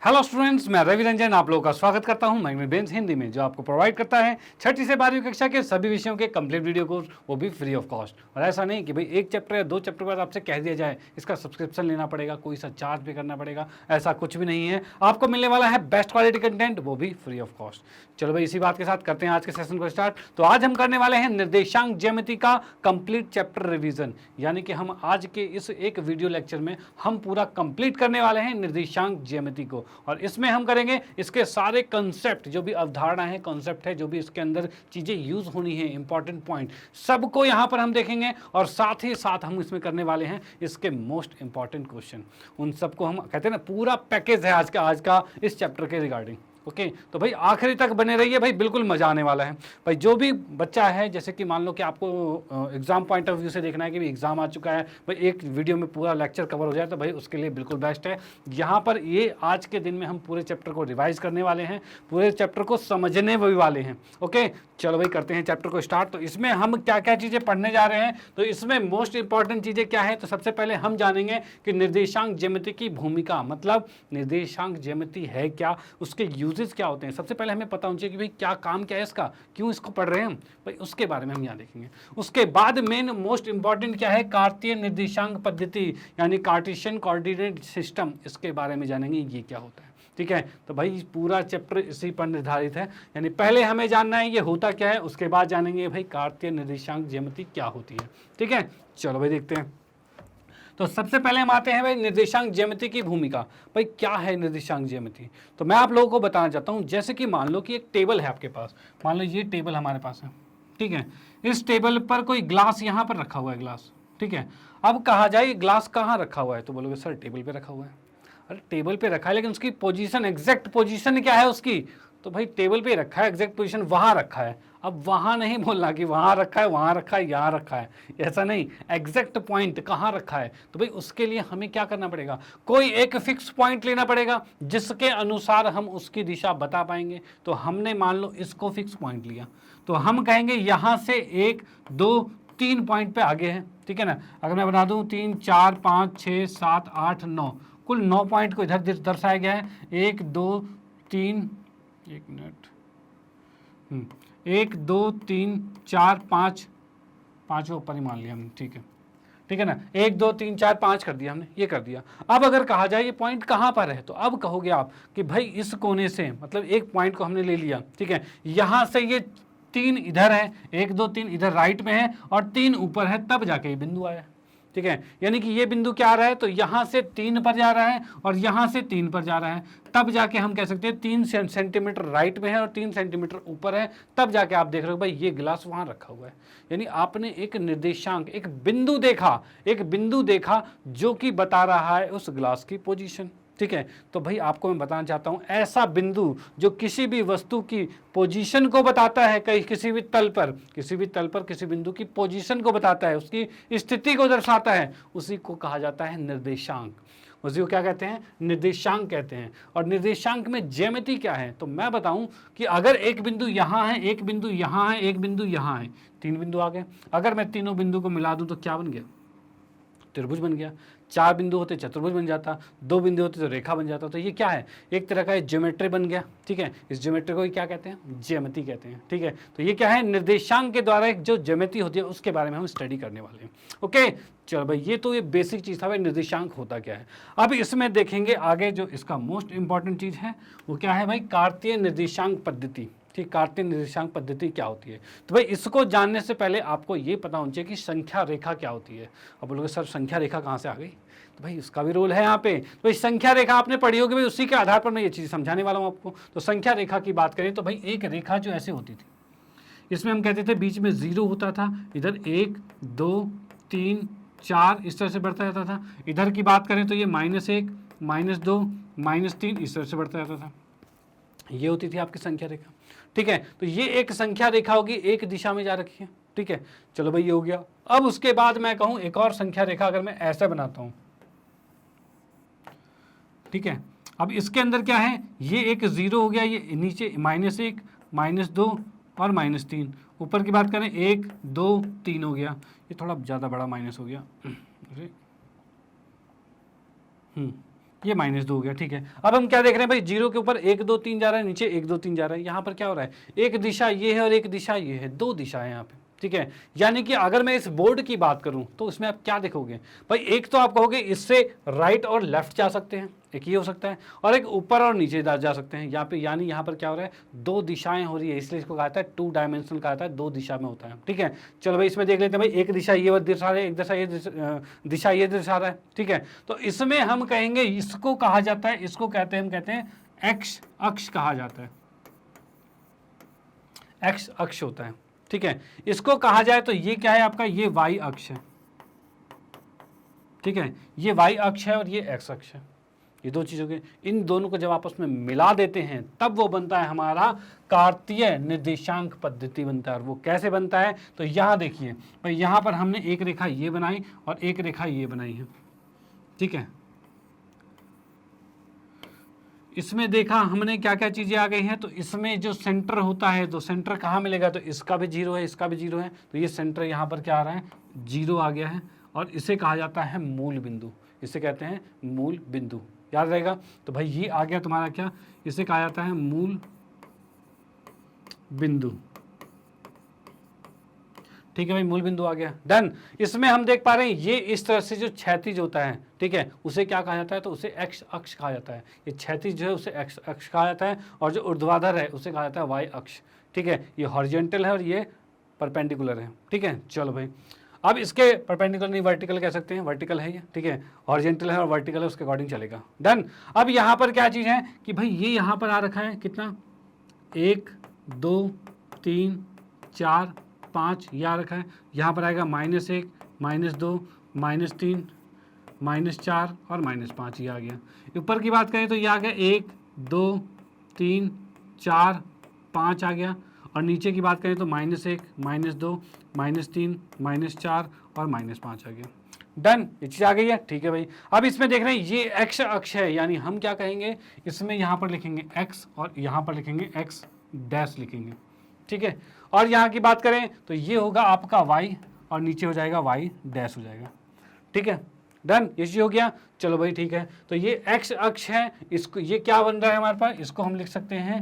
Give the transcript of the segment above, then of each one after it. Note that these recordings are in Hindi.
हेलो स्टूडेंट्स, मैं रवि रंजन आप लोगों का स्वागत करता हूं मैग्नेट हिंदी में, जो आपको प्रोवाइड करता है 6ठी से 12वीं कक्षा के सभी विषयों के कंप्लीट वीडियो कोर्स, वो भी फ्री ऑफ कॉस्ट। और ऐसा नहीं कि भाई एक चैप्टर या 2 चैप्टर के बाद आपसे कह दिया जाए इसका सब्सक्रिप्शन लेना पड़ेगा, कोई सा चार्ज भी करना पड़ेगा, ऐसा कुछ भी नहीं है। आपको मिलने वाला है बेस्ट क्वालिटी कंटेंट, वो भी फ्री ऑफ कॉस्ट। चलो भाई, इसी बात के साथ करते हैं आज के सेशन को स्टार्ट। तो आज हम करने वाले हैं निर्देशांक ज्यामिति का कंप्लीट चैप्टर रिवीजन, यानी कि हम आज के इस एक वीडियो लेक्चर में हम पूरा कंप्लीट करने वाले हैं निर्देशांक ज्यामिति को। और इसमें हम करेंगे इसके सारे कंसेप्ट, जो भी अवधारणा है, कॉन्सेप्ट है, जो भी इसके अंदर चीजें यूज होनी है, इंपॉर्टेंट पॉइंट, सबको यहां पर हम देखेंगे। और साथ ही साथ हम इसमें करने वाले हैं इसके मोस्ट इंपॉर्टेंट क्वेश्चन, उन सबको हम कहते हैं ना, पूरा पैकेज है आज का इस चैप्टर के रिगार्डिंग। ओके तो भाई आखिरी तक बने रहिए भाई, बिल्कुल मजा आने वाला है भाई। जो भी बच्चा है, जैसे कि मान लो कि आपको एग्जाम पॉइंट ऑफ व्यू से देखना है कि भी एग्जाम आ चुका है भाई, एक वीडियो में पूरा लेक्चर कवर हो जाए, तो भाई उसके लिए बिल्कुल बेस्ट है। यहाँ पर ये आज के दिन में हम पूरे चैप्टर को रिवाइज करने वाले हैं, पूरे चैप्टर को समझने भी वाले हैं। ओके चलो भाई, करते हैं चैप्टर को स्टार्ट। तो इसमें हम क्या क्या चीज़ें पढ़ने जा रहे हैं, तो इसमें मोस्ट इंपॉर्टेंट चीज़ें क्या है, तो सबसे पहले हम जानेंगे कि निर्देशांक ज्यामिति की भूमिका, मतलब निर्देशांक ज्यामिति है क्या, उसके यूजेस क्या होते हैं। सबसे पहले हमें पता होना चाहिए कि भाई क्या काम क्या है इसका, क्यों इसको पढ़ रहे हैं हम भाई, उसके बारे में हम यहाँ देखेंगे। उसके बाद मेन मोस्ट इंपॉर्टेंट क्या है, कार्तीय निर्देशांक पद्धति, यानी कार्टेशियन कोऑर्डिनेट सिस्टम, इसके बारे में जानेंगे ये क्या होता है। ठीक है, तो भाई पूरा चैप्टर इसी पर निर्धारित है, यानी पहले हमें जानना है ये होता क्या है, उसके बाद जानेंगे भाई कार्तीय निर्देशांक ज्यामिति क्या होती है। ठीक है, चलो भाई देखते हैं। तो सबसे पहले हम आते हैं भाई निर्देशांक ज्यामिति की भूमिका। भाई क्या है निर्देशांक ज्यामिति, तो मैं आप लोगों को बताना चाहता हूं। जैसे कि मान लो कि एक टेबल है आपके पास, मान लो ये टेबल हमारे पास है। ठीक है, इस टेबल पर कोई ग्लास यहाँ पर रखा हुआ है, ग्लास। ठीक है, अब कहा जाए ग्लास कहाँ रखा हुआ है, तो बोलोगे सर टेबल पे रखा हुआ है। अरे टेबल पे रखा है, लेकिन उसकी पोजीशन, एग्जैक्ट पोजीशन क्या है उसकी, तो भाई टेबल पे रखा है, एग्जैक्ट पोजीशन वहां रखा है। अब वहां नहीं बोलना कि वहां रखा है, वहां रखा है, यहाँ रखा है, ऐसा नहीं, एग्जैक्ट पॉइंट कहाँ रखा है। तो भाई उसके लिए हमें क्या करना पड़ेगा, कोई एक फिक्स पॉइंट लेना पड़ेगा जिसके अनुसार हम उसकी दिशा बता पाएंगे। तो हमने मान लो इसको फिक्स पॉइंट लिया, तो हम कहेंगे यहां से 1 2 3 पॉइंट पे आगे है। ठीक है ना, अगर मैं बता दूं 3 4 5 6 7 8 9, कुल 9 पॉइंट को इधर दर्शाया गया है। 1 2 3, 1 मिनट, 1 2 3 4 5, 5 ऊपर ही मान लिया हमने। ठीक है, ठीक है ना, 1 2 3 4 5 कर दिया हमने, ये कर दिया। अब अगर कहा जाए ये पॉइंट कहाँ पर है, तो अब कहोगे आप कि भाई इस कोने से, मतलब एक पॉइंट को हमने ले लिया। ठीक है, यहां से ये 3 इधर है, 1 2 3 इधर राइट में है और 3 ऊपर है, तब जाके ये बिंदु आया। ठीक है, यानी कि ये बिंदु क्या आ रहा है, तो यहां से 3 पर जा रहा है और यहां से 3 पर जा रहा है, तब जाके हम कह सकते हैं 3 सेंटीमीटर राइट में है और 3 सेंटीमीटर ऊपर है, तब जाके आप देख रहे हो भाई ये गिलास वहां रखा हुआ है। यानी आपने एक निर्देशांक, एक बिंदु देखा, एक बिंदु देखा जो कि बता रहा है उस गिलास की पोजीशन। ठीक है, तो भाई आपको मैं बताना चाहता हूं, ऐसा बिंदु जो किसी भी वस्तु की पोजीशन को बताता है, कहीं किसी भी तल पर, किसी बिंदु की पोजीशन को बताता है, उसकी स्थिति को दर्शाता है, उसी को कहा जाता है निर्देशांक। उसी को क्या कहते हैं, निर्देशांक कहते हैं। और निर्देशांक में ज्यामिति क्या है, तो मैं बताऊं कि अगर एक बिंदु यहाँ है, एक बिंदु यहाँ है, एक बिंदु यहाँ है, 3 बिंदु आ गए। अगर मैं तीनों बिंदु को मिला दूं तो क्या बन गया, त्रिभुज बन गया। 4 बिंदु होते चतुर्भुज बन जाता, 2 बिंदु होते तो रेखा बन जाता। तो ये क्या है, एक तरह का ज्योमेट्री बन गया। ठीक है, इस ज्योमेट्री को क्या कहते हैं, ज्यामिति कहते हैं। ठीक है, तो ये क्या है, निर्देशांक के द्वारा एक जो ज्यामिति होती है उसके बारे में हम स्टडी करने वाले हैं। ओके चलो भाई, ये तो ये बेसिक चीज था भाई, निर्देशांक होता क्या है। अब इसमें देखेंगे आगे जो इसका मोस्ट इंपॉर्टेंट चीज है वो क्या है भाई, कार्तीय निर्देशांक पद्धति। ठीक, कार्तीय निर्देशांक पद्धति क्या होती है, तो भाई इसको जानने से पहले आपको ये पता होना चाहिए कि संख्या रेखा क्या होती है। अब बोलोगे सर संख्या रेखा कहाँ से आ गई, तो भाई उसका भी रोल है यहाँ पे। तो भाई संख्या रेखा आपने पढ़ी होगी भाई, उसी के आधार पर मैं ये चीज़ समझाने वाला हूँ आपको। तो संख्या रेखा की बात करें तो भाई एक रेखा जो ऐसे होती थी, इसमें हम कहते थे बीच में 0 होता था, इधर 1 2 3 4 इस तरह से बढ़ता जाता था। इधर की बात करें तो ये -1 -2 -3 इस तरह से बढ़ता जाता था। ये होती थी आपकी संख्या रेखा। ठीक है, तो ये एक संख्या रेखा होगी, एक दिशा में जा रखी है। ठीक है, चलो भाई ये हो गया। अब उसके बाद मैं कहूं एक और संख्या रेखा अगर मैं ऐसा बनाता हूं, ठीक है, अब इसके अंदर क्या है, ये एक 0 हो गया, ये नीचे -1 -2 और -3। ऊपर की बात करें 1 2 3 हो गया, ये थोड़ा ज़्यादा बड़ा माइनस हो गया। ये -2 हो गया, ठीक है। अब हम क्या देख रहे हैं भाई, 0 के ऊपर 1 2 3 जा रहा है, नीचे 1 2 3 जा रहा है। यहाँ पर क्या हो रहा है, एक दिशा ये है और एक दिशा ये है, दो दिशा है यहाँ पे, ठीक है। यानी कि अगर मैं इस बोर्ड की बात करूं तो इसमें आप क्या देखोगे भाई, एक तो आप कहोगे इससे राइट और लेफ्ट जा सकते हैं, एक ये हो सकता है, और एक ऊपर और नीचे जा सकते हैं यहाँ पे। यानी यहाँ पर क्या हो रहा है, दो दिशाएं हो रही है, इसलिए इसको कहा जाता है 2 डायमेंशनल कहा जाता है, दो दिशा में होता है, ठीक है। चलो भाई इसमें देख लेते हैं भाई, एक दिशा ये दिशा रहा है, एक दिशा ये दिशा रहा है, ठीक है। तो इसमें हम कहेंगे, इसको कहा जाता है, इसको कहते हैं, हम कहते हैं एक्स अक्ष कहा जाता है, एक्स अक्ष होता है, ठीक है। इसको कहा जाए तो ये क्या है आपका, ये वाई अक्ष है, ठीक है। ये वाई अक्ष है और ये एक्स अक्ष है, ये दो चीजों के, इन दोनों को जब आपस में मिला देते हैं तब वो बनता है हमारा कार्तीय निर्देशांक पद्धति बनता है। और वो कैसे बनता है, तो यहां देखिए भाई, यहां पर हमने एक रेखा ये बनाई और एक रेखा ये बनाई है, ठीक है। इसमें देखा हमने क्या क्या चीजें आ गई हैं, तो इसमें जो सेंटर होता है, तो सेंटर कहाँ मिलेगा, तो इसका भी 0 है, इसका भी 0 है, तो ये सेंटर यहाँ पर क्या आ रहा है, 0 आ गया है। और इसे कहा जाता है मूल बिंदु, इसे कहते हैं मूल बिंदु, याद रहेगा। तो भाई ये आ गया तुम्हारा क्या, इसे कहा जाता है मूल बिंदु, ठीक है भाई, मूल बिंदु आ गया, डन। इसमें हम देख पा रहे हैं ये इस तरह से जो क्षैतिज होता है, ठीक है, उसे क्या कहा जाता है, तो उसे एक्स अक्ष कहा जाता है। ये क्षैतिज जो है उसे एक्स अक्ष कहा जाता है, और जो ऊर्ध्वाधर है उसे कहा जाता है वाई अक्ष, ठीक है। ये हॉरिजॉन्टल है और ये परपेंडिकुलर है, ठीक है। चलो भाई, अब इसके परपेंडिकुलर नहीं, वर्टिकल कह सकते हैं, वर्टिकल है ये, ठीक है। हॉरिजॉन्टल है और वर्टिकल है, उसके अकॉर्डिंग चलेगा, डन। अब यहाँ पर क्या चीज़ है कि भाई ये यहाँ पर आ रखा है कितना, 1 2 3 4 5, ये आ रखा है। यहाँ पर आएगा -1 -2 -3 -4 और -5, ये आ गया। ऊपर की बात करें तो ये आ गया 1 2 3 4 5 आ गया, और नीचे की बात करें तो -1 -2 -3 -4 और -5 आ गया, डन। ये चीज़ आ गई है, ठीक है भाई। अब इसमें देख रहे हैं ये एक्स अक्ष है, यानी हम क्या कहेंगे, इसमें यहाँ पर लिखेंगे x और यहाँ पर लिखेंगे x डैश लिखेंगे, ठीक है। और यहाँ की बात करें तो ये होगा आपका y और नीचे हो जाएगा y डैश हो जाएगा, ठीक है, डन। ये चीज हो गया, चलो भाई ठीक है। तो ये x अक्ष है, इसको ये क्या बन रहा है हमारे पास, इसको हम लिख सकते हैं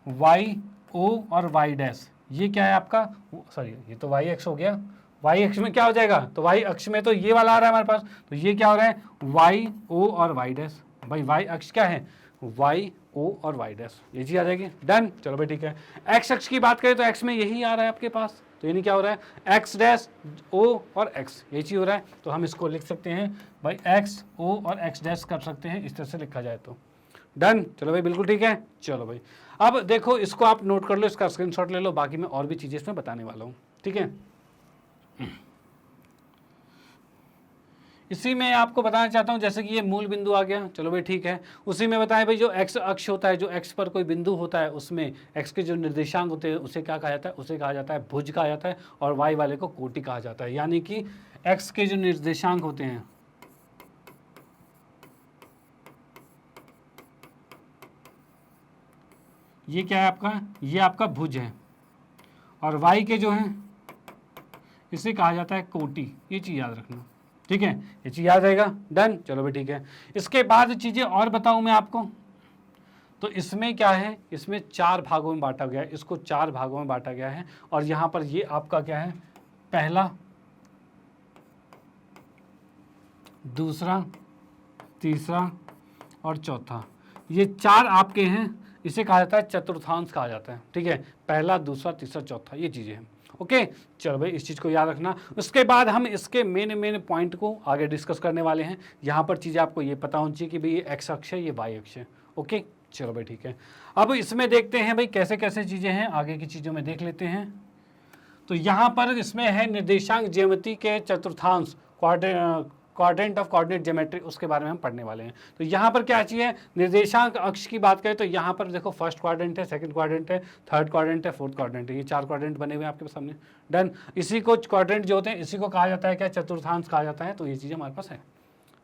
y o और y डैश। ये क्या है आपका, सॉरी ये तो y अक्ष हो गया, y अक्ष में क्या हो जाएगा, तो y अक्ष में तो ये वाला आ रहा है हमारे पास, तो ये क्या हो रहा है y o और y डैश। भाई y अक्ष क्या है, y o और y डैश, ये चीज आ जाएगी, डन। चलो भाई ठीक है। x अक्ष की बात करें तो x में यही आ रहा है आपके पास, तो यानी क्या हो रहा है x डैश o और x, ये चीज हो रहा है। तो हम इसको लिख सकते हैं भाई x o और x डैश कर सकते हैं, इस तरह से लिखा जाए तो, डन। चलो भाई बिल्कुल ठीक है। चलो भाई अब देखो, इसको आप नोट कर लो, इसका स्क्रीनशॉट ले लो, बाकी मैं और भी चीजें इसमें बताने वाला हूँ, ठीक है। इसी में आपको बताना चाहता हूं, जैसे कि ये मूल बिंदु आ गया, चलो भाई ठीक है। उसी में बताएं भाई, जो एक्स अक्ष होता है, जो एक्स पर कोई बिंदु होता है, उसमें एक्स के जो निर्देशांक होते हैं उसे क्या कहा जाता है, उसे कहा जाता है भुज कहा जाता है, और वाई वाले को कोटि कहा जाता है। यानी कि एक्स के जो निर्देशांक होते हैं, ये क्या है आपका, ये आपका भुज है, और वाई के जो हैं इसे कहा जाता है कोटि। ये चीज़ याद रखना, ठीक है, ये चीज़ याद रहेगा, डन। चलो भाई ठीक है। इसके बाद चीज़ें और बताऊं मैं आपको, तो इसमें क्या है, इसमें 4 भागों में बांटा गया है, इसको 4 भागों में बांटा गया है। और यहाँ पर ये आपका क्या है, पहला, दूसरा, तीसरा और चौथा, ये 4 आपके हैं, इसे कहा जाता है चतुर्थांश कहा जाता है, ठीक है। पहला, दूसरा, तीसरा, चौथा, ये चीज़ें हैं, ओके। चलो भाई इस चीज़ को याद रखना। उसके बाद हम इसके मेन पॉइंट को आगे डिस्कस करने वाले हैं। यहाँ पर चीज़ें आपको ये पता होनी चाहिए कि भाई ये एक्स अक्ष है, ये वाई अक्ष है, ओके। चलो भाई ठीक है। अब इसमें देखते हैं भाई कैसे कैसे चीज़ें हैं, आगे की चीज़ों में देख लेते हैं। तो यहाँ पर इसमें है निर्देशांक ज्यामिति के चतुर्थांश, क्वाड्रेंट ऑफ कोऑर्डिनेट ज्योमेट्री, उसके बारे में हम पढ़ने वाले हैं। तो यहाँ पर क्या चाहिए, निर्देशांक अक्ष की बात करें तो यहाँ पर देखो फर्स्ट क्वाड्रेंट है, सेकंड क्वाड्रेंट है, थर्ड क्वाड्रेंट है, फोर्थ क्वाड्रेंट है, ये 4 क्वाड्रेंट बने हुए हैं आपके सामने, डन। इसी को क्वाड्रेंट जो होते हैं इसी को कहा जाता है क्या, चतुर्थांश कहा जाता है। तो ये चीज़ें हमारे पास है,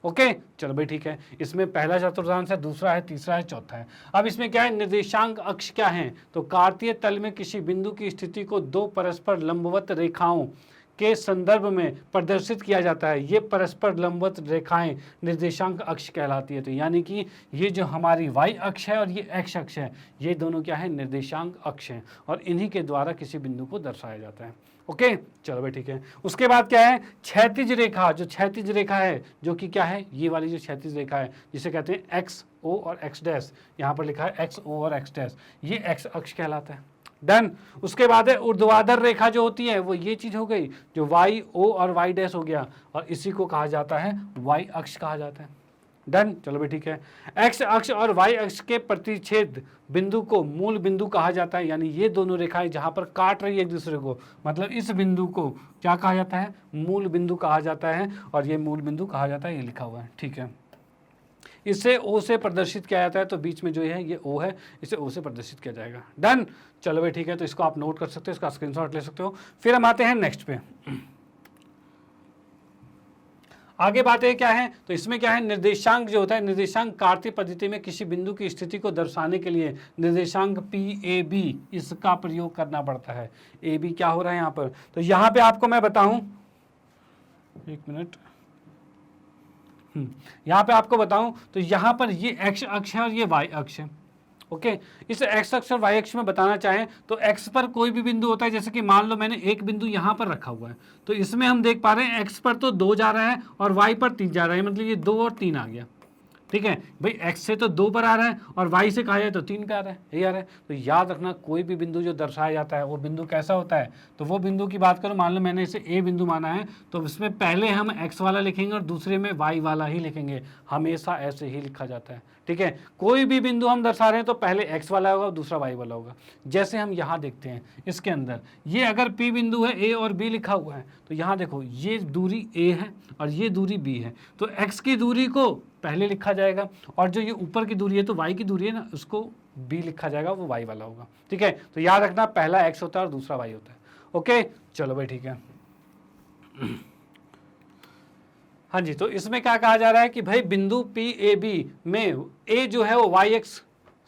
ओके। चलो भाई ठीक है। इसमें पहला चतुर्थांश है, दूसरा है, तीसरा है, चौथा है। अब इसमें क्या है, निर्देशांक अक्ष क्या है, तो कार्तीय तल में किसी बिंदु की स्थिति को 2 परस्पर लंबवत रेखाओं के संदर्भ में प्रदर्शित किया जाता है, ये परस्पर लंबवत रेखाएं निर्देशांक अक्ष कहलाती है। तो यानी कि ये जो हमारी y अक्ष है और ये x अक्ष है, ये दोनों क्या है, निर्देशांक अक्ष हैं और इन्हीं के द्वारा किसी बिंदु को दर्शाया जाता है। ओके, चलो भाई ठीक है। उसके बाद क्या है, क्षैतिज रेखा। जो क्षैतिज रेखा है जो कि क्या है, ये वाली जो क्षैतिज रेखा है जिसे कहते हैं एक्स ओ और एक्स डैश, यहाँ पर लिखा है एक्स ओ और एक्स डैश, ये एक्स अक्ष कहलाता है। डन। उसके बाद है ऊर्ध्वाधर रेखा जो होती है वो ये चीज हो गई जो वाई ओ और वाई डैश हो गया और इसी को कहा जाता है वाई अक्ष कहा जाता है। डन, चलो भाई ठीक है। एक्स अक्ष और वाई अक्ष के प्रतिच्छेद बिंदु को मूल बिंदु कहा जाता है, यानी ये दोनों रेखाएं जहां पर काट रही है एक दूसरे को, मतलब इस बिंदु को क्या कहा जाता है, मूल बिंदु कहा जाता है और ये मूल बिंदु कहा जाता है, ये लिखा हुआ है। ठीक है, इसे ओ से प्रदर्शित किया जाता है, तो बीच में जो है ये ओ है, इसे ओ से प्रदर्शित किया जाएगा। डन, चलो भाई ठीक है। तो इसको आप नोट कर सकते हो, इसका स्क्रीनशॉट ले सकते हो। फिर हम आते हैं नेक्स्ट पे। आगे बातें क्या है, तो इसमें क्या है, निर्देशांक जो होता है, निर्देशांक कार्तीय पद्धति में किसी बिंदु की स्थिति को दर्शाने के लिए निर्देशांक PAB इसका प्रयोग करना पड़ता है। AB क्या हो रहा है यहाँ पर, तो यहाँ पे आपको मैं बताऊं, एक मिनट, यहाँ पे आपको बताऊं तो यहाँ पर ये x अक्ष है और ये y अक्ष है। ओके, इस x अक्ष और y अक्ष में बताना चाहें तो x पर कोई भी बिंदु होता है, जैसे कि मान लो मैंने एक बिंदु यहाँ पर रखा हुआ है, तो इसमें हम देख पा रहे हैं x पर तो 2 जा रहा है और y पर 3 जा रहा है, मतलब ये 2 और 3 आ गया। ठीक है भाई, x से तो 2 पर आ रहा है और y से कहा जाए तो 3 पे आ रहा है, यही आ रहा है। तो याद रखना, कोई भी बिंदु जो दर्शाया जाता है वो बिंदु कैसा होता है, तो वो बिंदु की बात करो, मान लो मैंने इसे a बिंदु माना है, तो इसमें पहले हम x वाला लिखेंगे और दूसरे में y वाला ही लिखेंगे, हमेशा ऐसे ही लिखा जाता है। ठीक है, कोई भी बिंदु हम दर्शा रहे हैं तो पहले x वाला होगा दूसरा y वाला होगा। जैसे हम यहाँ देखते हैं इसके अंदर, ये अगर P बिंदु है, a और b लिखा हुआ है, तो यहाँ देखो ये दूरी a है और ये दूरी b है, तो x की दूरी को पहले लिखा जाएगा और जो ये ऊपर की दूरी है तो y की दूरी है ना, उसको b लिखा जाएगा, वो y वाला होगा। ठीक है, तो याद रखना पहला x होता है और दूसरा y होता है। ओके, चलो भाई ठीक है। हाँ जी, तो इसमें क्या कहा जा रहा है कि भाई बिंदु PAB में a जो है वो y अक्ष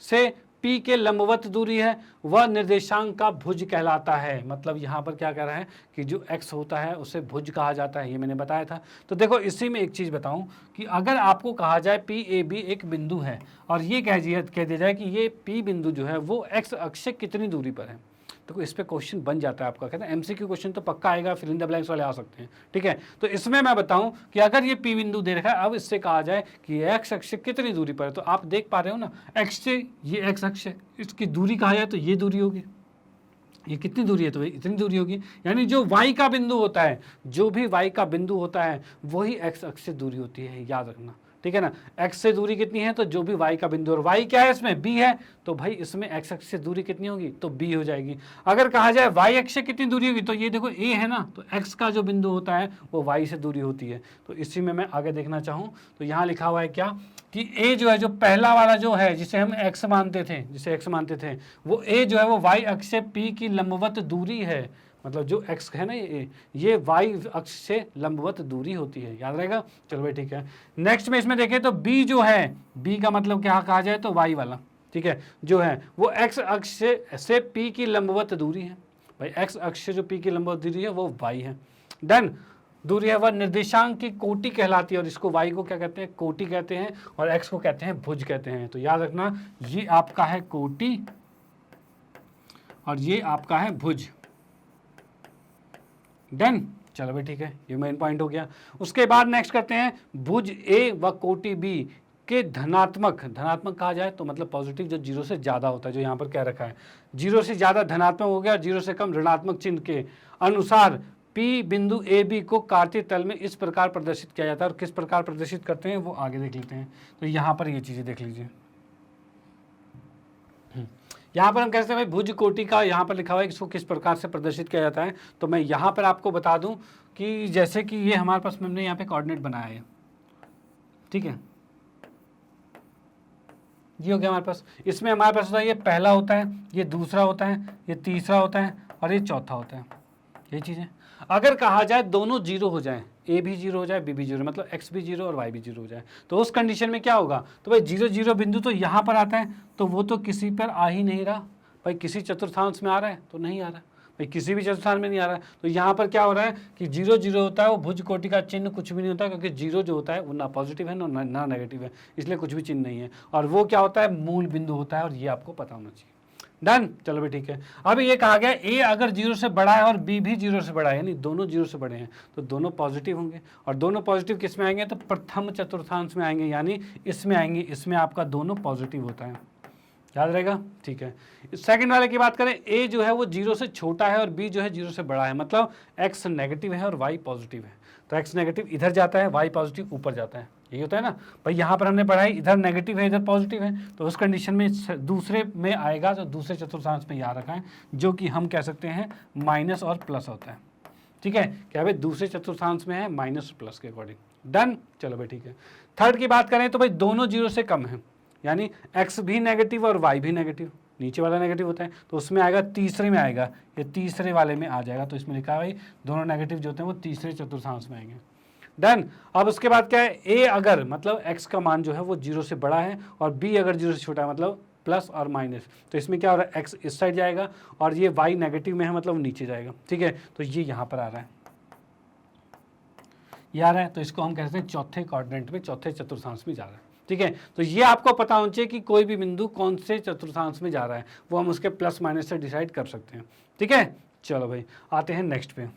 से P के लंबवत दूरी है, वह निर्देशांक का भुज कहलाता है। मतलब यहाँ पर क्या कह रहा है कि जो x होता है उसे भुज कहा जाता है, ये मैंने बताया था। तो देखो इसी में एक चीज़ बताऊं कि अगर आपको कहा जाए PAB एक बिंदु है और ये कह दिया जाए कि ये P बिंदु जो है वो x अक्ष से कितनी दूरी पर है, तो इस पे क्वेश्चन बन जाता है आपका। कहते हैं MCQ क्वेश्चन तो पक्का आएगा, फिल इन द ब्लैंक्स वाले आ सकते हैं। ठीक है, तो इसमें मैं बताऊं कि अगर ये P बिंदु दे रखा है, अब इससे कहा जाए कि x अक्ष से कितनी दूरी पर है, तो आप देख पा रहे हो ना, x से ये x अक्ष है, इसकी दूरी कहा जाए तो ये दूरी होगी, ये कितनी दूरी है, तो इतनी दूरी होगी। यानी जो y का बिंदु होता है, जो भी y का बिंदु होता है वही x अक्ष से दूरी होती है, याद रखना। ठीक है ना, x से दूरी कितनी है, तो जो भी y का बिंदु, और y क्या है इसमें b है, तो भाई इसमें x अक्ष से दूरी कितनी होगी, तो b हो जाएगी। अगर कहा जाए y अक्ष से कितनी दूरी होगी, तो ये देखो a है ना, तो x का जो बिंदु होता है वो y से दूरी होती है। तो इसी में मैं आगे देखना चाहूँ तो यहाँ लिखा हुआ है क्या कि a जो है, जो पहला वाला जो है जिसे हम x मानते थे, वो a जो है वो y अक्ष से p की लंबवत दूरी है। मतलब जो x है ना, ये y अक्ष से लंबवत दूरी होती है, याद रहेगा। चलो भाई ठीक है। नेक्स्ट में इसमें देखें तो b जो है, b का मतलब क्या कहा जाए तो y वाला, ठीक है, जो है वो x अक्ष से p की लंबवत दूरी है। भाई x अक्ष से जो p की लंबवत दूरी है वो y है। डन, दूरी है वह निर्देशांक की कोटि कहलाती है और इसको y को क्या कहते हैं, कोटि कहते हैं, और x को कहते हैं भुज कहते हैं। तो याद रखना ये आपका है कोटि और ये आपका है भुज। डन, चलो भाई ठीक है, ये मेन पॉइंट हो गया। उसके बाद नेक्स्ट करते हैं भुज A व कोटि B के धनात्मक कहा जाए तो मतलब पॉजिटिव, जो 0 से ज़्यादा होता है, जो यहाँ पर कह रखा है 0 से ज़्यादा धनात्मक हो गया, 0 से कम ऋणात्मक चिन्ह के अनुसार P बिंदु AB को कार्तीय तल में इस प्रकार प्रदर्शित किया जाता है। और किस प्रकार प्रदर्शित करते हैं वो आगे देख लेते हैं। तो यहाँ पर ये चीज़ें देख लीजिए, यहाँ पर हम कहते हैं भाई भुज कोटि का, यहाँ पर लिखा हुआ है कि इसको किस प्रकार से प्रदर्शित किया जाता है। तो मैं यहाँ पर आपको बता दूं कि जैसे कि ये हमारे पास हमने यहाँ पे कोऑर्डिनेट बनाया है, ठीक है, ये हो गया हमारे पास। इसमें हमारे पास होता है, ये पहला होता है, ये दूसरा होता है, ये तीसरा होता है और ये चौथा होता है, ये चीज़ें। अगर कहा जाए दोनों 0 हो जाए, a भी 0 हो जाए, b भी 0, मतलब x भी 0 और y भी 0 हो जाए, तो उस कंडीशन में क्या होगा, तो भाई 0 0 बिंदु तो यहाँ पर आता है, तो वो तो किसी पर आ ही नहीं रहा। भाई किसी चतुर्थांश में आ रहा है तो नहीं आ रहा, भाई किसी भी चतुर्थांश में नहीं आ रहा है। तो यहाँ पर क्या हो रहा है कि 0 0 होता है, वो भुज कोटि का चिन्ह कुछ भी नहीं होता, क्योंकि 0 जो होता है वो ना पॉजिटिव है ना नेगेटिव है, इसलिए कुछ भी चिन्ह नहीं है। और वो क्या होता है, मूल बिंदु होता है, और ये आपको पता होना चाहिए। डन, चलो भाई ठीक है। अब ये कहा गया ए अगर 0 से बड़ा है और बी भी 0 से बड़ा है, यानी दोनों 0 से बड़े हैं, तो दोनों पॉजिटिव होंगे। और दोनों पॉजिटिव किस में आएंगे, तो प्रथम चतुर्थांश में आएंगे, यानी इसमें आएंगे। इसमें आपका दोनों पॉजिटिव होता है, याद रहेगा, ठीक है। सेकंड वाले की बात करें, ए जो है वो 0 से छोटा है और बी जो है 0 से बड़ा है, मतलब एक्स नेगेटिव है और वाई पॉजिटिव है। तो एक्स नेगेटिव इधर जाता है, वाई पॉजिटिव ऊपर जाता है, यही होता है ना भाई। यहाँ पर हमने पढ़ा है इधर नेगेटिव है इधर पॉजिटिव है, तो उस कंडीशन में दूसरे में आएगा, तो दूसरे चतुर्थांश में याद रखा है, जो कि हम कह सकते हैं माइनस और प्लस होता है, ठीक है। क्या भाई दूसरे चतुर्थांश में है माइनस और प्लस के अकॉर्डिंग। डन, चलो भाई ठीक है। थर्ड की बात करें तो भाई दोनों 0 से कम है, यानी x भी नेगेटिव और y भी नेगेटिव, नीचे वाला नेगेटिव होता है, तो उसमें आएगा, तीसरे में आएगा, ये तीसरे वाले में आ जाएगा। तो इसमें लिखा है भाई दोनों नेगेटिव जो होते हैं वो तीसरे चतुर्थांश में आएंगे। डन। अब उसके बाद क्या है, a अगर मतलब x का मान जो है वो 0 से बड़ा है और b अगर 0 से छोटा है, मतलब प्लस और माइनस, तो इसमें क्या हो रहा है, x इस साइड जाएगा और ये y नेगेटिव में है, मतलब नीचे जाएगा, ठीक है। तो ये यहाँ पर आ रहा है, ये आ रहा है, तो इसको हम कहते हैं चौथे क्वाड्रेंट में, चौथे चतुर्थांश में जा रहा है, ठीक है। तो ये आपको पता होना चाहिए कि कोई भी बिंदु कौन से चतुर्थांश में जा रहा है, वो हम उसके प्लस माइनस से डिसाइड कर सकते हैं, ठीक है। चलो भाई आते हैं नेक्स्ट पे।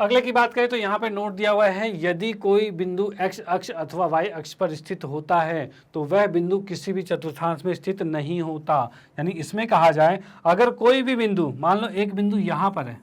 अगले की बात करें तो यहाँ पे नोट दिया हुआ है, यदि कोई बिंदु x अक्ष अथवा y अक्ष पर स्थित होता है तो वह बिंदु किसी भी चतुर्थांश में स्थित नहीं होता। यानी इसमें कहा जाए अगर कोई भी बिंदु, मान लो एक बिंदु यहाँ पर है,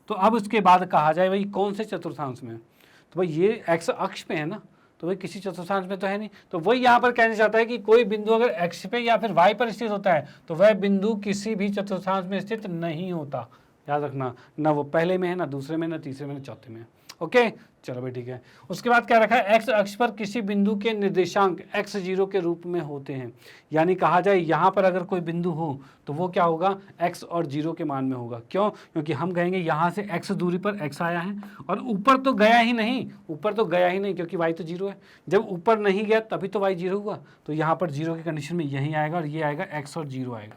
तो अब उसके बाद कहा जाए भाई कौन से चतुर्थांश में, तो भाई ये x अक्ष पे है ना, तो भाई किसी चतुर्थांश में तो है नहीं। तो वही यहाँ पर कहना चाहता है कि कोई बिंदु अगर x पे या फिर y पर स्थित होता है तो वह बिंदु किसी भी चतुर्थांश में स्थित नहीं होता। याद रखना, ना वो पहले में है, ना दूसरे में, ना तीसरे में, ना चौथे में। ओके, चलो भाई ठीक है। उसके बाद क्या रखा है, x अक्ष पर किसी बिंदु के निर्देशांक x0 के रूप में होते हैं। यानी कहा जाए यहाँ पर अगर कोई बिंदु हो तो वो क्या होगा, x और 0 के मान में होगा। क्यों, क्योंकि हम कहेंगे यहाँ से x दूरी पर x आया है और ऊपर तो गया ही नहीं, ऊपर तो गया ही नहीं क्योंकि y तो 0 है। जब ऊपर नहीं गया तभी तो y 0 हुआ, तो यहाँ पर 0 की कंडीशन में यही आएगा और ये आएगा x और 0 आएगा,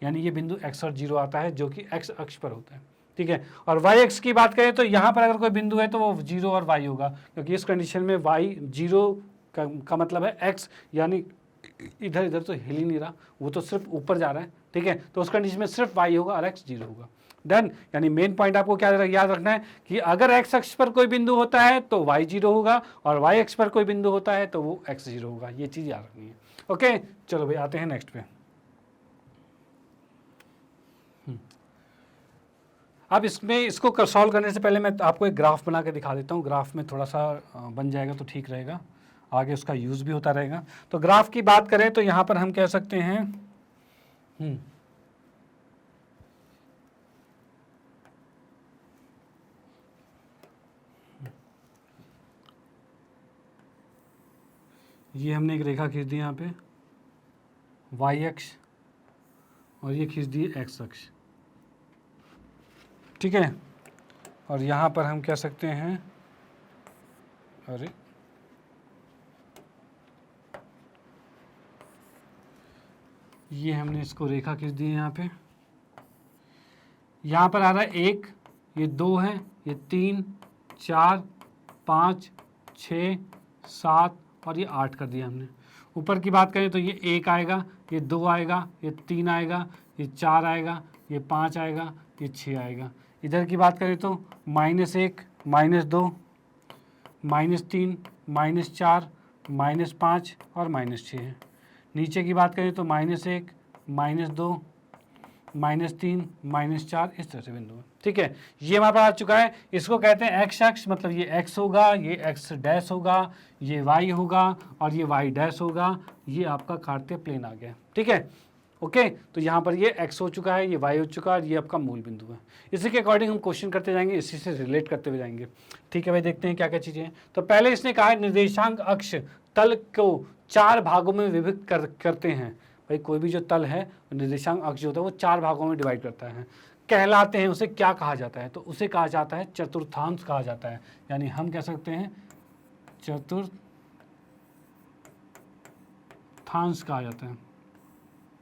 यानी ये बिंदु x और 0 आता है जो कि x अक्ष पर होता है, ठीक है। और y अक्ष की बात करें तो यहाँ पर अगर कोई बिंदु है तो वो 0 और y होगा, क्योंकि इस कंडीशन में y 0 का मतलब है x, यानी इधर इधर तो हिल ही नहीं रहा, वो तो सिर्फ ऊपर जा रहा है, ठीक है। तो उस कंडीशन में सिर्फ y होगा और x 0 होगा। डन। यानी मेन पॉइंट आपको क्या याद रखना है कि अगर x अक्ष पर कोई बिंदु होता है तो y 0 होगा और y अक्ष पर कोई बिंदु होता है तो वो x 0 होगा, ये चीज़ याद रखनी है। ओके, चलो भाई आते हैं नेक्स्ट पे। अब इसमें इसको सॉल्व करने से पहले मैं आपको एक ग्राफ बना के दिखा देता हूँ। ग्राफ में थोड़ा सा बन जाएगा तो ठीक रहेगा, आगे उसका यूज़ भी होता रहेगा। तो ग्राफ की बात करें तो यहाँ पर हम कह सकते हैं ये हमने एक रेखा खींच दी यहाँ पे y अक्ष और ये खींच दी x अक्ष, ठीक है। और यहाँ पर हम कह सकते हैं, अरे ये हमने इसको रेखा खींच दी है यहाँ पे, यहाँ पर आ रहा है 1, ये 2 है, ये 3, 4, 5, 6, 7 और ये 8 कर दिया हमने। ऊपर की बात करें तो ये 1 आएगा, ये 2 आएगा, ये 3 आएगा, ये 4 आएगा, ये 5 आएगा, ये 6 आएगा। इधर की बात करें तो -1, -2, -3, -4, -5 और -6 है। नीचे की बात करें तो -1, -2, -3, -4 इस तरह से बिंदु है, ठीक है। ये हमारे पास आ चुका है। इसको कहते हैं x अक्ष, मतलब ये x होगा, ये x डैश होगा, ये y होगा और ये y डैश होगा। ये आपका कार्तीय प्लेन आ गया, ठीक है। ओके, तो यहाँ पर ये x हो चुका है, ये y हो चुका है और ये आपका मूल बिंदु है। इसी के अकॉर्डिंग हम क्वेश्चन करते जाएंगे, इसी से रिलेट करते हुए जाएंगे, ठीक है भाई। देखते हैं क्या क्या चीज़ें हैं। तो पहले इसने कहा है निर्देशांक अक्ष तल को 4 भागों में विभक्त करते हैं। भाई कोई भी जो तल है, निर्देशांक अक्ष जो होता है वो 4 भागों में डिवाइड करता है, कहलाते हैं। उसे क्या कहा जाता है, तो उसे कहा जाता है चतुर्थांश कहा जाता है। यानी हम कह सकते हैं चतुर्थांश कहा जाता है,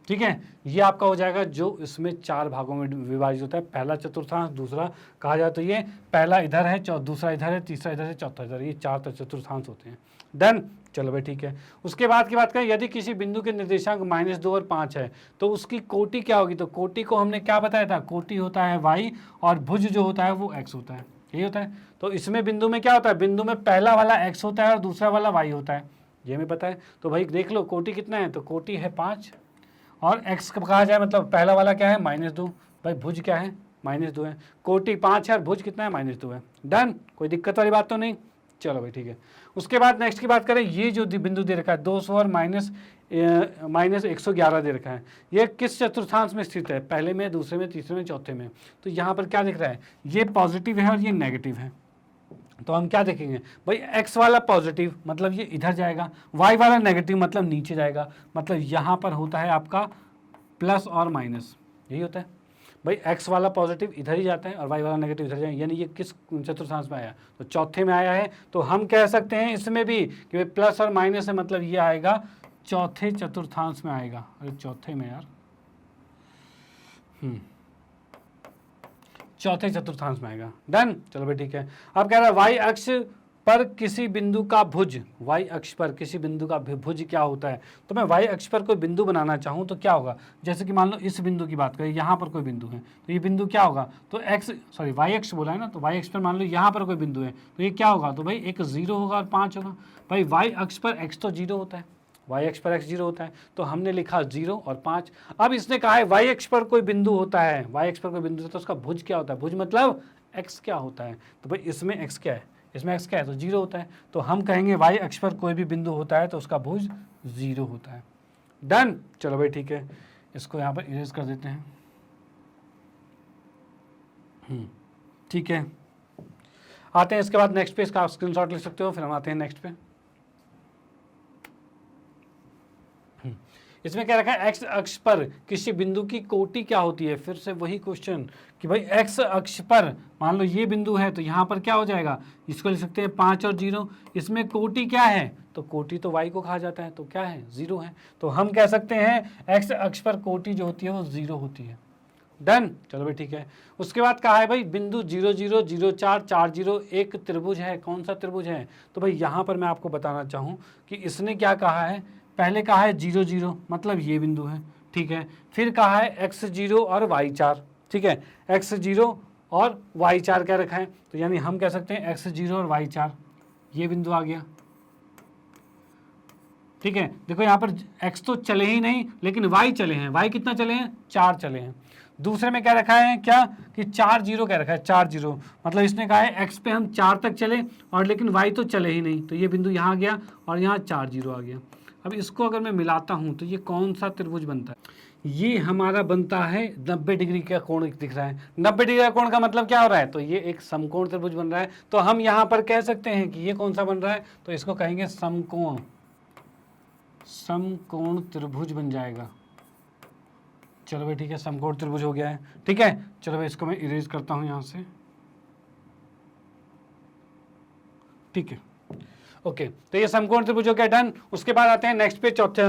ठीक है, ये आपका हो जाएगा जो इसमें 4 भागों में विभाजित होता है। पहला चतुर्थांश, दूसरा कहा जाए तो ये पहला इधर है, दूसरा इधर है, तीसरा इधर है, चौथा इधर, ये 4 चतुर्थांश होते हैं। डन, चलो भाई ठीक है। उसके बाद की बात करें, यदि किसी बिंदु के निर्देशांक -2 और 5 है तो उसकी कोटि क्या होगी? तो कोटि को हमने क्या बताया था? कोटि होता है y और भुज जो होता है वो x होता है, यही होता है। तो इसमें बिंदु में क्या होता है? बिंदु में पहला वाला x होता है और दूसरा वाला y होता है, ये हमें पता है। तो भाई देख लो कोटि कितना है, तो कोटि है 5 और x कहा जाए मतलब पहला वाला क्या है? -2। भाई भुज क्या है? -2 है। कोटि 5 है और भुज कितना है? -2 है। डन, कोई दिक्कत वाली बात तो नहीं। चलो भाई ठीक है। उसके बाद नेक्स्ट की बात करें, ये जो बिंदु दे रखा है 200 और -111 दे रखा है, ये किस चतुर्थांश में स्थित है? पहले में, दूसरे में, तीसरे में, चौथे में। तो यहाँ पर क्या दिख रहा है? ये पॉजिटिव है और ये नेगेटिव है। तो हम क्या देखेंगे भाई? x वाला पॉजिटिव मतलब ये इधर जाएगा, y वाला नेगेटिव मतलब नीचे जाएगा। मतलब यहाँ पर होता है आपका प्लस और माइनस, यही होता है भाई। x वाला पॉजिटिव इधर ही जाता है और y वाला नेगेटिव इधर जाएगा, यानी ये किस चतुर्थांश में आया? तो चौथे में आया है। तो हम कह सकते हैं इसमें भी कि भाई प्लस और माइनस है, मतलब ये आएगा चौथे चतुर्थांश में आएगा। अरे चौथे में यार, चौथे चतुर्थांश में आएगा। डन, चलो भाई ठीक है। अब कह रहा है y अक्ष पर किसी बिंदु का भुज, y अक्ष पर किसी बिंदु का भुज क्या होता है? तो मैं y अक्ष पर कोई बिंदु बनाना चाहूँ तो क्या होगा? जैसे कि मान लो इस बिंदु की बात करें, यहाँ पर कोई बिंदु है तो ये बिंदु क्या होगा? तो y अक्ष बोला है ना, तो y अक्ष पर मान लो यहाँ पर कोई बिंदु है तो ये क्या होगा? तो भाई एक 0 होगा और 5 होगा। भाई y अक्ष पर x तो 0 होता है, y अक्ष पर x 0 होता है, तो हमने लिखा 0 और 5। अब इसने कहा है y अक्ष पर कोई बिंदु होता है, y अक्ष पर कोई बिंदु है तो उसका भुज क्या होता है? भुज मतलब x क्या होता है? तो भाई इसमें x क्या है? इसमें x क्या है? तो 0 होता है। तो हम कहेंगे y अक्ष पर कोई भी बिंदु होता है तो उसका भुज 0 होता है। डन, चलो भाई ठीक है। इसको यहाँ पर इरेज कर देते हैं। ठीक है, आते हैं इसके बाद नेक्स्ट पे। इसका आप स्क्रीनशॉट ले सकते हो, फिर हम आते हैं नेक्स्ट पे। इसमें क्या रखा है? x अक्ष पर किसी बिंदु की कोटि क्या होती है? फिर से वही क्वेश्चन कि भाई x अक्ष पर मान लो ये बिंदु है तो यहाँ पर क्या हो जाएगा? इसको लिख सकते हैं 5 और 0। इसमें कोटि क्या है? तो कोटि तो y को कहा जाता है, तो क्या है? 0 है। तो हम कह सकते हैं x अक्ष पर कोटि जो होती है वो 0 होती है। डन, चलो भाई ठीक है। उसके बाद कहा है भाई बिंदु 0 0 0 4 4 0 एक त्रिभुज है। कौन सा त्रिभुज है? तो भाई यहाँ पर मैं आपको बताना चाहूँ कि इसने क्या कहा है? पहले कहा है 0 0 मतलब ये बिंदु है, ठीक है। फिर कहा है x0 और y4, ठीक है। x0 और y4 क्या रखा है? तो यानी हम कह सकते हैं x0 और y4 ये बिंदु आ गया, ठीक है। देखो यहाँ पर x तो चले ही नहीं लेकिन y चले हैं। y कितना चले हैं? 4 चले हैं। दूसरे में क्या रखा है? क्या कि 4 0 क्या रखा है? 4 0 मतलब इसने कहा है x पे हम 4 तक चले और लेकिन y तो चले ही नहीं, तो ये बिंदु यहाँ आ गया और यहाँ 4 0 आ गया। अब इसको अगर मैं मिलाता हूँ तो ये कौन सा त्रिभुज बनता है? ये हमारा बनता है 90 डिग्री का कोण दिख रहा है। 90 डिग्री का कोण का मतलब क्या हो रहा है? तो ये एक समकोण त्रिभुज बन रहा है। तो हम यहाँ पर कह सकते हैं कि ये कौन सा बन रहा है? तो इसको कहेंगे समकोण, समकोण त्रिभुज बन जाएगा। चलो भाई ठीक है, समकोण त्रिभुज हो गया है, ठीक है। चलो भाई इसको मैं इरेज करता हूँ यहाँ से, ठीक है। ओके, तो ये समकोण त्रिभुज हो गया, डन। उसके बाद आते हैं नेक्स्ट पे, चौथे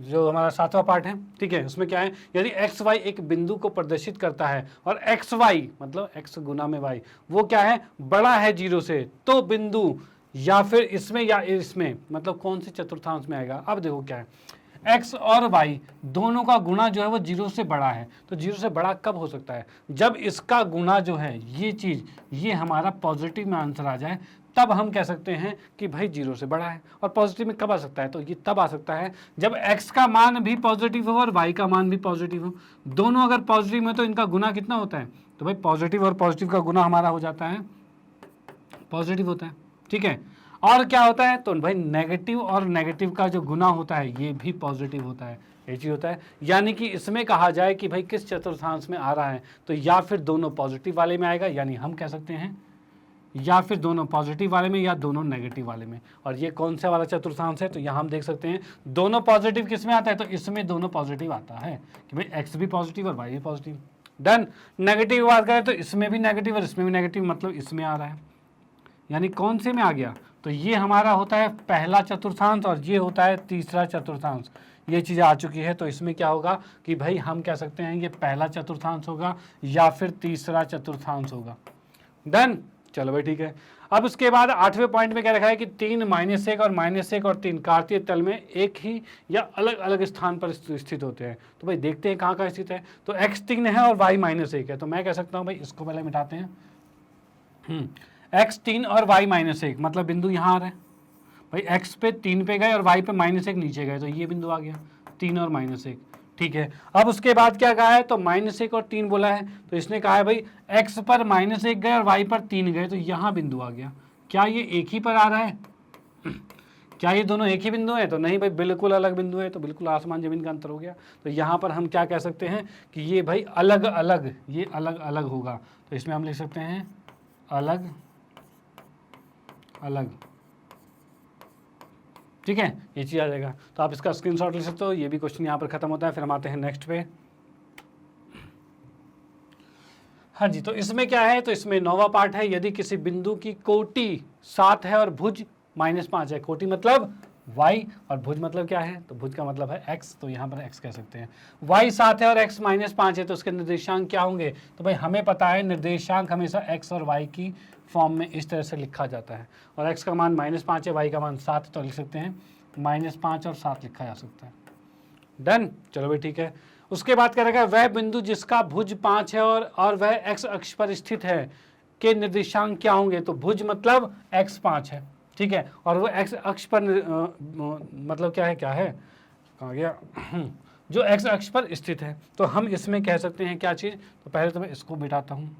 जो हमारा 7वां पार्ट है, ठीक है। उसमें क्या है? यदि एक्स वाई एक बिंदु को प्रदर्शित करता है और एक्स वाई मतलब एक्स गुना में वाई वो क्या है? बड़ा है 0 से, तो बिंदु या फिर इसमें या इसमें मतलब कौन से चतुर्थांश में आएगा? अब देखो क्या है, x और y दोनों का गुणा जो है वो 0 से बड़ा है। तो 0 से बड़ा कब हो सकता है? जब इसका गुणा जो है ये चीज़ ये हमारा पॉजिटिव में आंसर आ जाए, तब हम कह सकते हैं कि भाई 0 से बड़ा है। और पॉजिटिव में कब आ सकता है? तो ये तब आ सकता है जब x का मान भी पॉजिटिव हो और y का मान भी पॉजिटिव हो। दोनों अगर पॉजिटिव में तो इनका गुना कितना होता है? तो भाई पॉजिटिव और पॉजिटिव का गुना हमारा हो जाता है पॉजिटिव होता है, ठीक है। और क्या होता है? तो भाई नेगेटिव और नेगेटिव का जो गुना होता है ये भी पॉजिटिव होता है, ये चीज होता है। यानी कि इसमें कहा जाए कि भाई किस चतुर्थांश में आ रहा है, तो या फिर दोनों पॉजिटिव वाले में आएगा, यानी हम कह सकते हैं या फिर दोनों पॉजिटिव वाले में या दोनों नेगेटिव वाले में। और ये कौन सा वाला चतुर्थांश है? तो यहाँ हम देख सकते हैं दोनों पॉजिटिव किस में आता है? तो इसमें दोनों पॉजिटिव आता है कि भाई एक्स भी पॉजिटिव और वाई भी पॉजिटिव। डन। नेगेटिव की बात करें तो इसमें भी नेगेटिव और इसमें भी नेगेटिव, मतलब इसमें आ रहा है, यानी कौन से में आ गया? तो ये हमारा होता है पहला चतुर्थांश और ये होता है तीसरा चतुर्थांश। ये चीज़ आ चुकी है, तो इसमें क्या होगा कि भाई हम कह सकते हैं ये पहला चतुर्थांश होगा या फिर तीसरा चतुर्थांश होगा। डन, चलो भाई ठीक है। अब उसके बाद 8वें पॉइंट में क्या रखा है कि 3, -1 और -1 और 3 कार्तीय तल में एक ही या अलग अलग स्थान पर स्थित होते हैं। तो भाई देखते हैं कहाँ कहाँ स्थित है। तो x 3 है और y -1 है, तो मैं कह सकता हूँ भाई इसको पहले मिटाते हैं। x 3 और y -1 मतलब बिंदु यहाँ आ रहा है भाई, x पे 3 पे गए और y पे -1 नीचे गए, तो ये बिंदु आ गया 3 और -1, ठीक है। अब उसके बाद क्या कहा है, तो -1 और 3 बोला है, तो इसने कहा है भाई x पर -1 गए और y पर 3 गए, तो यहाँ बिंदु आ गया। क्या ये एक ही पर आ रहा है? क्या ये दोनों एक ही बिंदु है? तो नहीं भाई, बिल्कुल अलग बिंदु है, तो बिल्कुल आसमान जमीन का अंतर हो गया। तो यहाँ पर हम क्या कह सकते हैं कि ये भाई अलग अलग, ये अलग अलग होगा। तो इसमें हम लिख सकते हैं अलग अलग, ठीक है, ये चीज़ आ जाएगा। तो आप इसका स्क्रीनशॉट ले सकते हो। ये भी क्वेश्चन यहाँ पर खत्म होता है। फिर हम आते हैं नेक्स्ट पे। हाँ जी, तो इसमें क्या है, तो इसमें 9वां पार्ट है। यदि किसी बिंदु की कोटि 7 है और भुज -5 है। कोटि मतलब y और भुज मतलब क्या है, तो भुज का मतलब है x, तो यहाँ पर x कह सकते हैं। y 7 है और x -5 है, तो उसके निर्देशांक क्या होंगे, तो भाई हमें पता है निर्देशांक हमेशा x और y की फॉर्म में इस तरह से लिखा जाता है। और x का मान -5 है, y का मान 7 है, तो लिख सकते हैं -5 और 7 लिखा जा सकता है। डन, चलो भाई ठीक है। उसके बाद क्या रहेगा, वह बिंदु जिसका भुज 5 है और वह x अक्ष पर स्थित है के निर्देशांक क्या होंगे, तो भुज मतलब x 5 है, ठीक है, और वो x अक्ष पर मतलब क्या है कहाँ गया जो x अक्ष पर स्थित है। तो हम इसमें कह सकते हैं क्या चीज़, तो पहले तो मैं इसको मिटाता हूँ।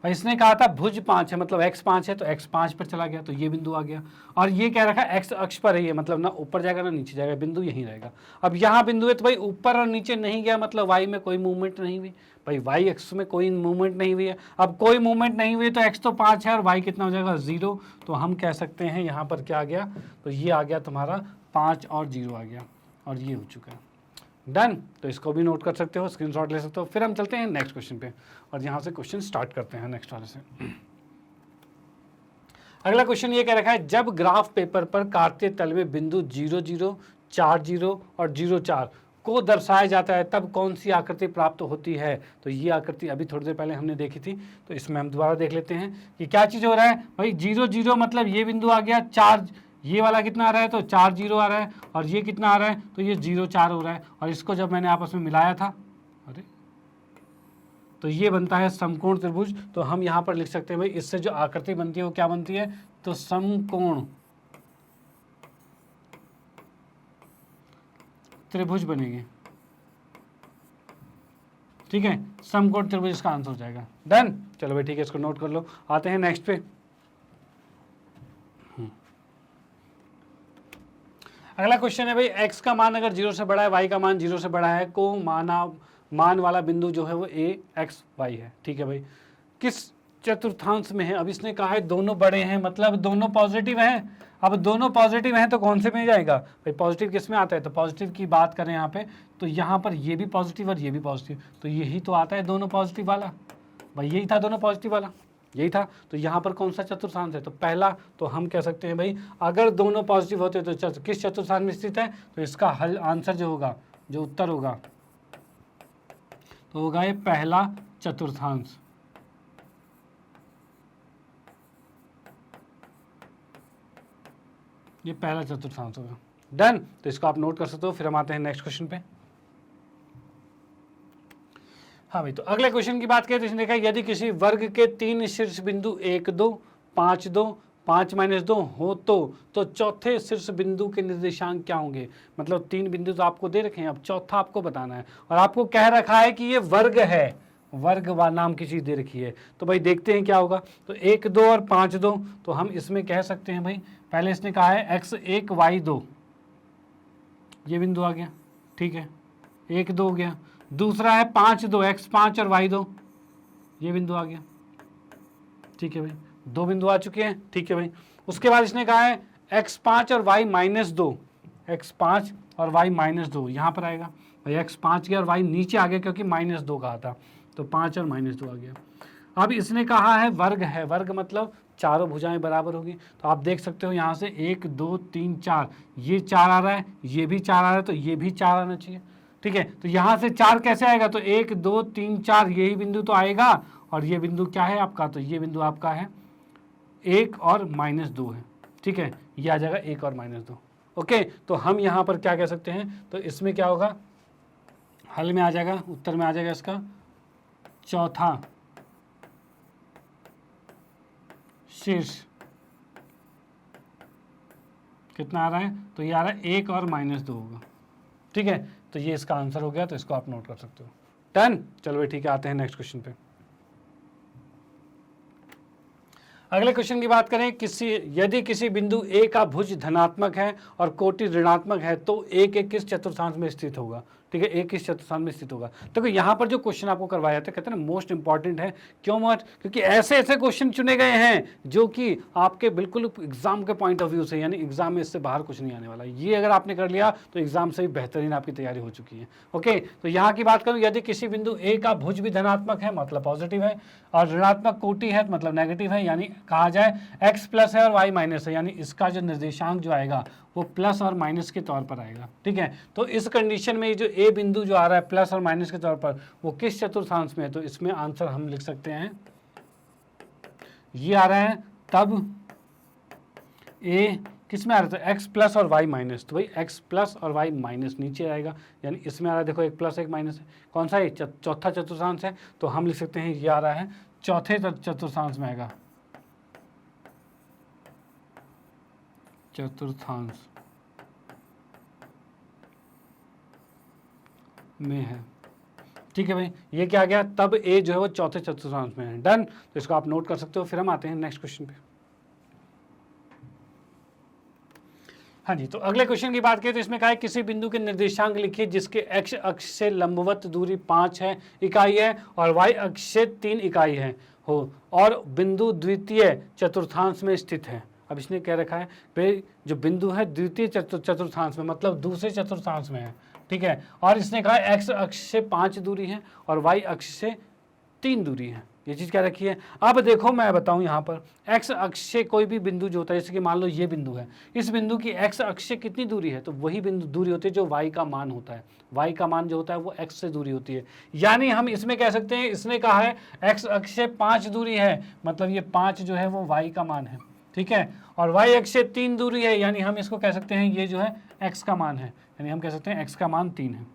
इसने कहा था भुज 5 है मतलब x 5 है, तो x 5 पर चला गया, तो ये बिंदु आ गया। और ये क्या रखा, x अक्ष पर है, ये मतलब ना ऊपर जाएगा ना नीचे जाएगा, बिंदु यहीं रहेगा। अब यहाँ बिंदु है, तो भाई ऊपर और नीचे नहीं गया, मतलब y में कोई मूवमेंट नहीं हुई। भाई y अक्ष में कोई मूवमेंट नहीं हुई है। अब कोई मूवमेंट नहीं हुई तो x तो 5 है और y कितना हो जाएगा 0। तो हम कह सकते हैं यहाँ पर क्या आ गया, तो ये आ गया तुम्हारा 5 और 0 आ गया, और ये हो चुका है। डन, तो इसको भी नोट कर सकते हो, स्क्रीनशॉट ले सकते हो। फिर हम चलते हैं नेक्स्ट क्वेश्चन पे, और यहाँ से क्वेश्चन स्टार्ट करते हैं नेक्स्ट वाले से। अगला क्वेश्चन ये कह रखा है, जब ग्राफ पेपर पर कार्तीय तल में बिंदु 0, 0, 4, 0 और 0, 4 को दर्शाया जाता है, तब कौन सी आकृति प्राप्त होती है। तो ये आकृति अभी थोड़ी देर पहले हमने देखी थी, तो इसमें हम दोबारा देख लेते हैं कि क्या चीज़ हो रहा है। भाई 0, 0 मतलब ये बिंदु आ गया, 4 ये वाला कितना आ रहा है, तो 4, 0 आ रहा है, और ये कितना आ रहा है, तो ये 0, 4 हो रहा है। और इसको जब मैंने आपस में मिलाया था, अरे तो ये बनता है समकोण त्रिभुज। तो हम यहाँ पर लिख सकते हैं भाई इससे जो आकृति बनती है वो क्या बनती है, तो समकोण त्रिभुज बनेगी, ठीक है, समकोण त्रिभुज इसका आंसर हो जाएगा। डन, चलो भाई ठीक है, इसको नोट कर लो। आते हैं नेक्स्ट पे। अगला क्वेश्चन है भाई, x का मान अगर 0 से बड़ा है, y का मान 0 से बड़ा है, को मान वाला बिंदु जो है वो a x y है, ठीक है भाई, किस चतुर्थांश में है। अब इसने कहा है दोनों बड़े हैं, मतलब दोनों पॉजिटिव हैं। अब दोनों पॉजिटिव हैं तो कौन से में जाएगा भाई, पॉजिटिव किस में आता है, तो पॉजिटिव की बात करें यहाँ पे, तो यहाँ पर ये भी पॉजिटिव और ये भी पॉजिटिव, तो यही तो आता है दोनों पॉजिटिव वाला। भाई यही था दोनों पॉजिटिव वाला, यही था। तो यहाँ पर कौन सा चतुर्थांश है, तो पहला। तो हम कह सकते हैं भाई अगर दोनों पॉजिटिव होते तो किस चतुर्थांश में स्थित है, तो इसका हल आंसर जो होगा, जो उत्तर होगा, तो होगा ये पहला चतुर्थांश। ये पहला चतुर्थांश होगा। डन, तो इसको आप नोट कर सकते हो। फिर हम आते हैं नेक्स्ट क्वेश्चन पे। हाँ भाई, तो अगले क्वेश्चन की बात करें तो इसने कहा, यदि किसी वर्ग के 3 शीर्ष बिंदु 1, 2, 5, 2, 5 - 2 हो तो चौथे शीर्ष बिंदु के निर्देशांक क्या होंगे। मतलब 3 बिंदु तो आपको दे रखे हैं, अब चौथा आपको बताना है, और आपको कह रखा है कि ये वर्ग है, वर्ग व नाम की चीज़ दे रखी है। तो भाई देखते हैं क्या होगा। तो 1, 2 और 5, 2, तो हम इसमें कह सकते हैं भाई, पहले इसने कहा है x1 y2, ये बिंदु आ गया, ठीक है, 1, 2 हो गया। दूसरा है 5, 2 x5 और y2, ये बिंदु आ गया, ठीक है भाई, 2 बिंदु आ चुके हैं, ठीक है भाई। उसके बाद इसने कहा है x5 और y -2, x5 और y -2 यहाँ पर आएगा भाई, x5 गया और y नीचे आ गया क्योंकि -2 कहा था, तो 5 और -2 आ गया। अब इसने कहा है वर्ग है, वर्ग मतलब चारों भुजाएं बराबर होगी। तो आप देख सकते हो यहाँ से 1 2 3 4, ये 4 आ रहा है, ये भी 4 आ रहा है, तो ये भी 4 आना चाहिए। ठीक है, तो यहाँ से 4 कैसे आएगा, तो 1 2 3 4 यही बिंदु तो आएगा, और ये बिंदु क्या है आपका, तो ये बिंदु आपका है 1 और -2 है। ठीक है, ये आ जाएगा 1 और -2। ओके, तो हम यहाँ पर क्या कह सकते हैं, तो इसमें क्या होगा, हल में आ जाएगा, उत्तर में आ जाएगा इसका चौथा शीर्ष कितना आ रहा है, तो ये आ रहा है 1 और -2 होगा। ठीक है, तो ये इसका आंसर हो गया, तो इसको आप नोट कर सकते हो। डन, चलो भाई ठीक है, आते हैं नेक्स्ट क्वेश्चन पे। अगले क्वेश्चन की बात करें, यदि किसी बिंदु ए का भुज धनात्मक है और कोटि ऋणात्मक है तो ए के किस चतुर्थांश में स्थित होगा। ठीक है, ए किस चतुर्थांश में स्थित होगा। तो यहाँ पर जो क्वेश्चन आपको करवाया था, कहते हैं ना मोस्ट इंपॉर्टेंट है, क्यों मत, क्योंकि ऐसे ऐसे क्वेश्चन चुने गए हैं जो कि आपके बिल्कुल एग्जाम के पॉइंट ऑफ व्यू से, यानी एग्जाम में इससे बाहर कुछ नहीं आने वाला। ये अगर आपने कर लिया तो एग्जाम से भी बेहतरीन आपकी तैयारी हो चुकी है। ओके, तो यहाँ की बात करूँ, यदि किसी बिंदु ए का भुज भी धनात्मक है मतलब पॉजिटिव है, और ऋणात्मक कोटि है मतलब नेगेटिव है, यानी कहा जाए x प्लस है और y माइनस है, यानी इसका जो निर्देशांक जो आएगा वो प्लस और माइनस के तौर पर आएगा। ठीक है, तो इस कंडीशन में जो ए बिंदु जो आ रहा है प्लस और माइनस के तौर पर, वो किस चतुर्थांश में है, तो इसमें आंसर हम लिख सकते हैं, ये आ रहा है तब ए किस में आ रहा था, x प्लस और y माइनस, तो भाई x प्लस और y माइनस नीचे आएगा, यानी इसमें आ रहा है, देखो एक प्लस एक माइनस है, कौन सा है, चौथा चतुर्थांश है, तो हम लिख सकते हैं ये आ रहा है चौथे चतुर्थांश में आएगा, चतुर्थांश में है। ठीक है भाई, ये क्या आ गया, तब ए जो है वो चौथे चतुर्थांश में है। डन, तो इसको आप नोट कर सकते हो। फिर हम आते हैं नेक्स्ट क्वेश्चन पे। हाँ जी, तो अगले क्वेश्चन की बात करें तो इसमें कहा है किसी बिंदु के निर्देशांक लिखिए जिसके x अक्ष से लंबवत दूरी 5 है इकाई है और y अक्ष से 3 इकाई है हो, और बिंदु द्वितीय चतुर्थांश में स्थित है। अब इसने कह रखा है भाई जो बिंदु है द्वितीय चतुर्थांश में मतलब दूसरे चतुर्थांश में है। ठीक है, और इसने कहा x अक्ष से 5 दूरी है और y अक्ष से 3 दूरी है। ये चीज़ क्या रखी है। अब देखो मैं बताऊं यहाँ पर x अक्ष से कोई भी बिंदु जो होता है, जैसे कि मान लो ये बिंदु है, इस बिंदु की x अक्ष से कितनी दूरी है, तो वही बिंदु दूरी होती है जो y का मान होता है। y का मान जो होता है वो x से दूरी होती है। यानी हम इसमें कह सकते हैं, इसने कहा है x अक्ष से 5 दूरी है, मतलब ये 5 जो है वो y का मान है। ठीक है, और y अक्ष से 3 दूरी है, यानी हम इसको कह सकते हैं ये जो है x का मान है, यानी हम कह सकते हैं x का मान 3 है।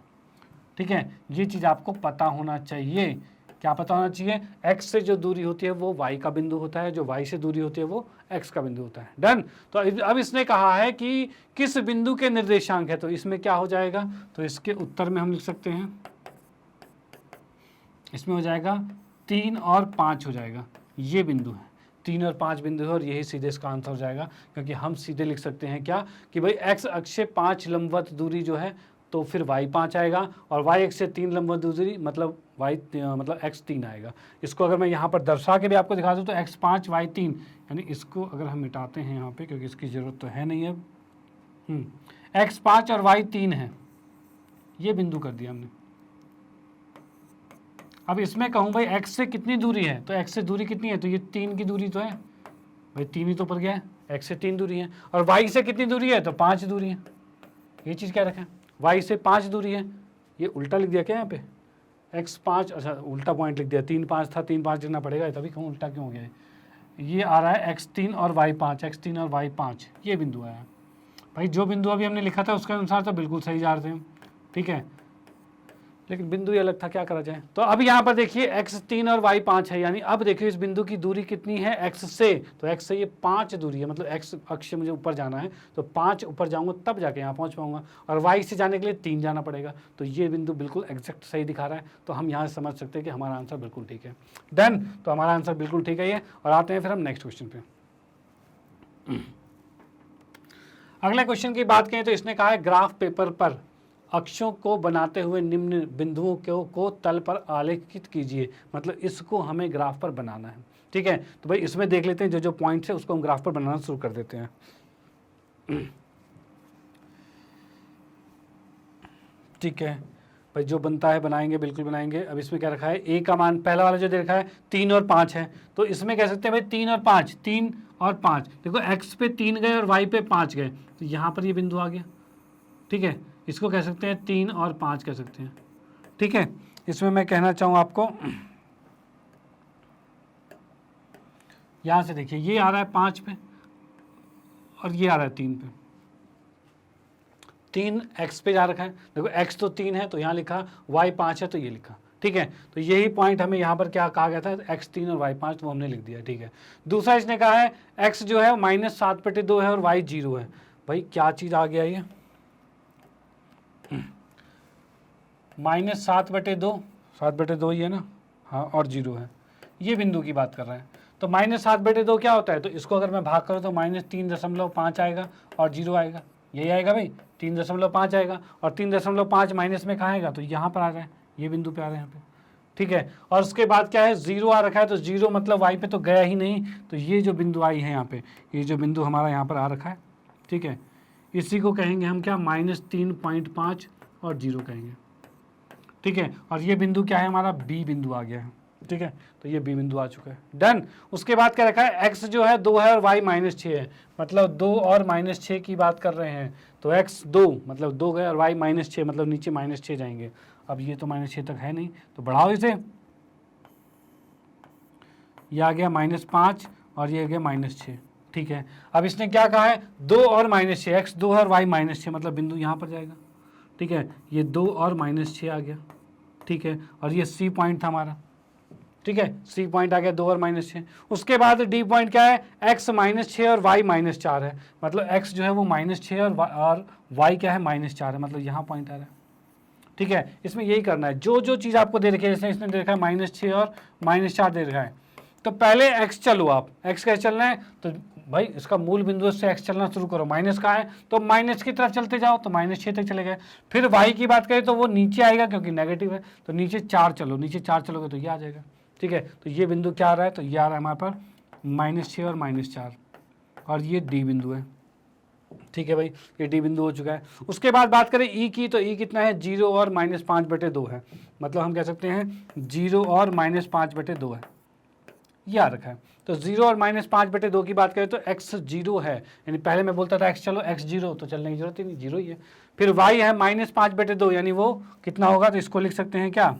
ठीक है, ये चीज़ आपको पता होना चाहिए। क्या पता होना चाहिए, x से जो दूरी होती है वो y का बिंदु होता है, जो y से दूरी होती है वो x का बिंदु होता है। डन, तो अब इसने कहा है कि किस बिंदु के निर्देशांक है, तो इसमें क्या हो जाएगा, तो इसके उत्तर में हम लिख सकते हैं, इसमें हो जाएगा 3 और 5 हो जाएगा। ये बिंदु है, 3 और 5 बिंदु है, और यही सीधे इसका आंसर हो जाएगा, क्योंकि हम सीधे लिख सकते हैं क्या कि भाई x अक्ष से 5 लंबवत दूरी जो है तो फिर y 5 आएगा, और y अक्ष से 3 लंबवत दूरी मतलब मतलब x 3 आएगा। इसको अगर मैं यहाँ पर दर्शा के भी आपको दिखा दूँ तो x 5 y 3, यानी इसको अगर हम मिटाते हैं यहाँ पे, क्योंकि इसकी ज़रूरत तो है नहीं अब, x 5 और y 3 है, ये बिंदु कर दिया हमने। अब इसमें कहूँ भाई x से कितनी दूरी है, तो x से दूरी कितनी है, तो ये 3 की दूरी तो है भाई, 3 ही तो ऊपर गया है, x से 3 दूरी है, और y से कितनी दूरी है, तो 5 दूरी है। ये चीज़ क्या रखें, y से 5 दूरी है, ये उल्टा लिख दिया क्या यहाँ पे, x 5, अच्छा उल्टा पॉइंट लिख दिया, 3 5 था, 3 5 लिखना पड़ेगा, तभी कहूँ उल्टा क्यों हो गया है। ये आ रहा है x 3 और y 5, x 3 और y 5, ये बिंदु आया भाई। जो बिंदु अभी हमने लिखा था उसके अनुसार तो बिल्कुल सही जा रहे थे हम। ठीक है, लेकिन बिंदु ये अलग था, क्या करा जाए। तो अब यहाँ पर देखिए x 3 और y 5 है, यानी अब देखिए इस बिंदु की दूरी कितनी है x से, तो x से ये 5 दूरी है, मतलब x अक्ष से मुझे ऊपर जाना है तो 5 ऊपर जाऊंगा तब जाके यहाँ पहुँच पाऊंगा, और y से जाने के लिए 3 जाना पड़ेगा। तो ये बिंदु बिल्कुल एग्जैक्ट सही दिखा रहा है, तो हम यहाँ से समझ सकते हैं कि हमारा आंसर बिल्कुल ठीक है। डन, तो हमारा आंसर बिल्कुल ठीक है ये। और आते हैं फिर हम नेक्स्ट क्वेश्चन पे। अगले क्वेश्चन की बात करें तो इसने कहा है ग्राफ पेपर पर अक्षों को बनाते हुए निम्न बिंदुओं को तल पर आलेखित कीजिए, मतलब इसको हमें ग्राफ पर बनाना है। ठीक है, तो भाई इसमें देख लेते हैं जो जो पॉइंट्स है उसको हम ग्राफ पर बनाना शुरू कर देते हैं। ठीक है, भाई जो बनता है बनाएंगे, बिल्कुल बनाएंगे। अब इसमें क्या रखा है, ए का मान पहला वाला जो दे रखा है 3 और 5 है, तो इसमें कह सकते हैं भाई 3 और 5, 3 और 5। देखो एक्स पे 3 गए और वाई पे 5 गए, तो यहाँ पर ये बिंदु आ गया। ठीक है, इसको कह सकते हैं 3 और 5 कह सकते हैं। ठीक है, इसमें मैं कहना चाहूँ आपको, यहाँ से देखिए ये आ रहा है 5 पे और ये आ रहा है 3 पे। 3 एक्स पे जा रखा है, देखो एक्स तो 3 है तो यहाँ लिखा, वाई 5 है तो ये लिखा। ठीक है, तो यही पॉइंट हमें यहाँ पर क्या कहा गया था, एक्स 3 और वाई 5, तो वो हमने लिख दिया। ठीक है, दूसरा इसने कहा है एक्स जो है -7/2 है और वाई 0 है। भाई क्या चीज़ आ गया ये, -7/2, 7/2 ही है ना, हाँ, और 0 है, ये बिंदु की बात कर रहे हैं। तो -7/2 क्या होता है, तो इसको अगर मैं भाग करूँ तो -3.5 आएगा और 0 आएगा, यही आएगा भाई, 3.5 आएगा, और 3.5 माइनस में कहाँ आएगा, तो यहाँ पर आ रहा है, ये बिंदु पे आ रहा है यहाँ पे। ठीक है, और उसके बाद क्या है, 0 आ रखा है, तो 0 मतलब वाई पे तो गया ही नहीं, तो ये जो बिंदु आई है यहाँ पे, ये जो बिंदु हमारा यहाँ पर आ रखा है, ठीक है, इसी को कहेंगे हम क्या, -3.5 और 0 कहेंगे। ठीक है, और ये बिंदु क्या है हमारा, बी बिंदु आ गया है। ठीक है, तो ये बी बिंदु आ चुका है, डन। उसके बाद क्या रखा है, एक्स जो है 2 है और वाई -6 है, मतलब 2 और -6 की बात कर रहे हैं, तो एक्स 2 मतलब 2 गए और वाई -6 मतलब नीचे -6 जाएंगे। अब ये तो -6 तक है नहीं, तो बढ़ाओ इसे, ये आ गया -5 और ये आ गया -6। ठीक है, अब इसने क्या कहा है, 2 और -6, एक्स 2 है और वाई -6 मतलब बिंदु यहाँ पर जाएगा। ठीक है, ये 2 और -6 आ गया। ठीक है, और ये सी पॉइंट था हमारा। ठीक है, सी पॉइंट आ गया 2 और -6। उसके बाद डी पॉइंट क्या है, x -6 और y -4 है, मतलब x जो है वो -6 और y क्या है -4 है, मतलब यहाँ पॉइंट आ रहा है। ठीक है, इसमें यही करना है, जो जो चीज़ आपको दे रखी है, जैसे इसने दे रखा है -6 और -4 दे रखा है, तो पहले x चलो, आप x कैसे चलना है, तो भाई इसका मूल बिंदु से x चलना शुरू करो, माइनस का है तो माइनस की तरफ चलते जाओ, तो -6 तक चले गए। फिर y की बात करें तो वो नीचे आएगा क्योंकि नेगेटिव है, तो नीचे 4 चलो, नीचे 4 चलोगे तो ये आ जाएगा। ठीक है, तो ये बिंदु क्या आ रहा है, तो ये आ रहा है हमारे पास -6 और -4, और ये डी बिंदु है। ठीक है भाई, ये डी बिंदु हो चुका है। उसके बाद बात करें ई की, तो ई कितना है, 0 और -5/2 है, मतलब हम कह सकते हैं 0 और -5/2 है, ये आ रखा है। तो 0 और -5/2 की बात करें तो x 0 है, यानी पहले मैं बोलता था x चलो x 0, तो चलने की जरूरत ही नहीं, 0 ही है। फिर y है -5/2, यानी वो कितना होगा, तो इसको लिख सकते हैं क्या,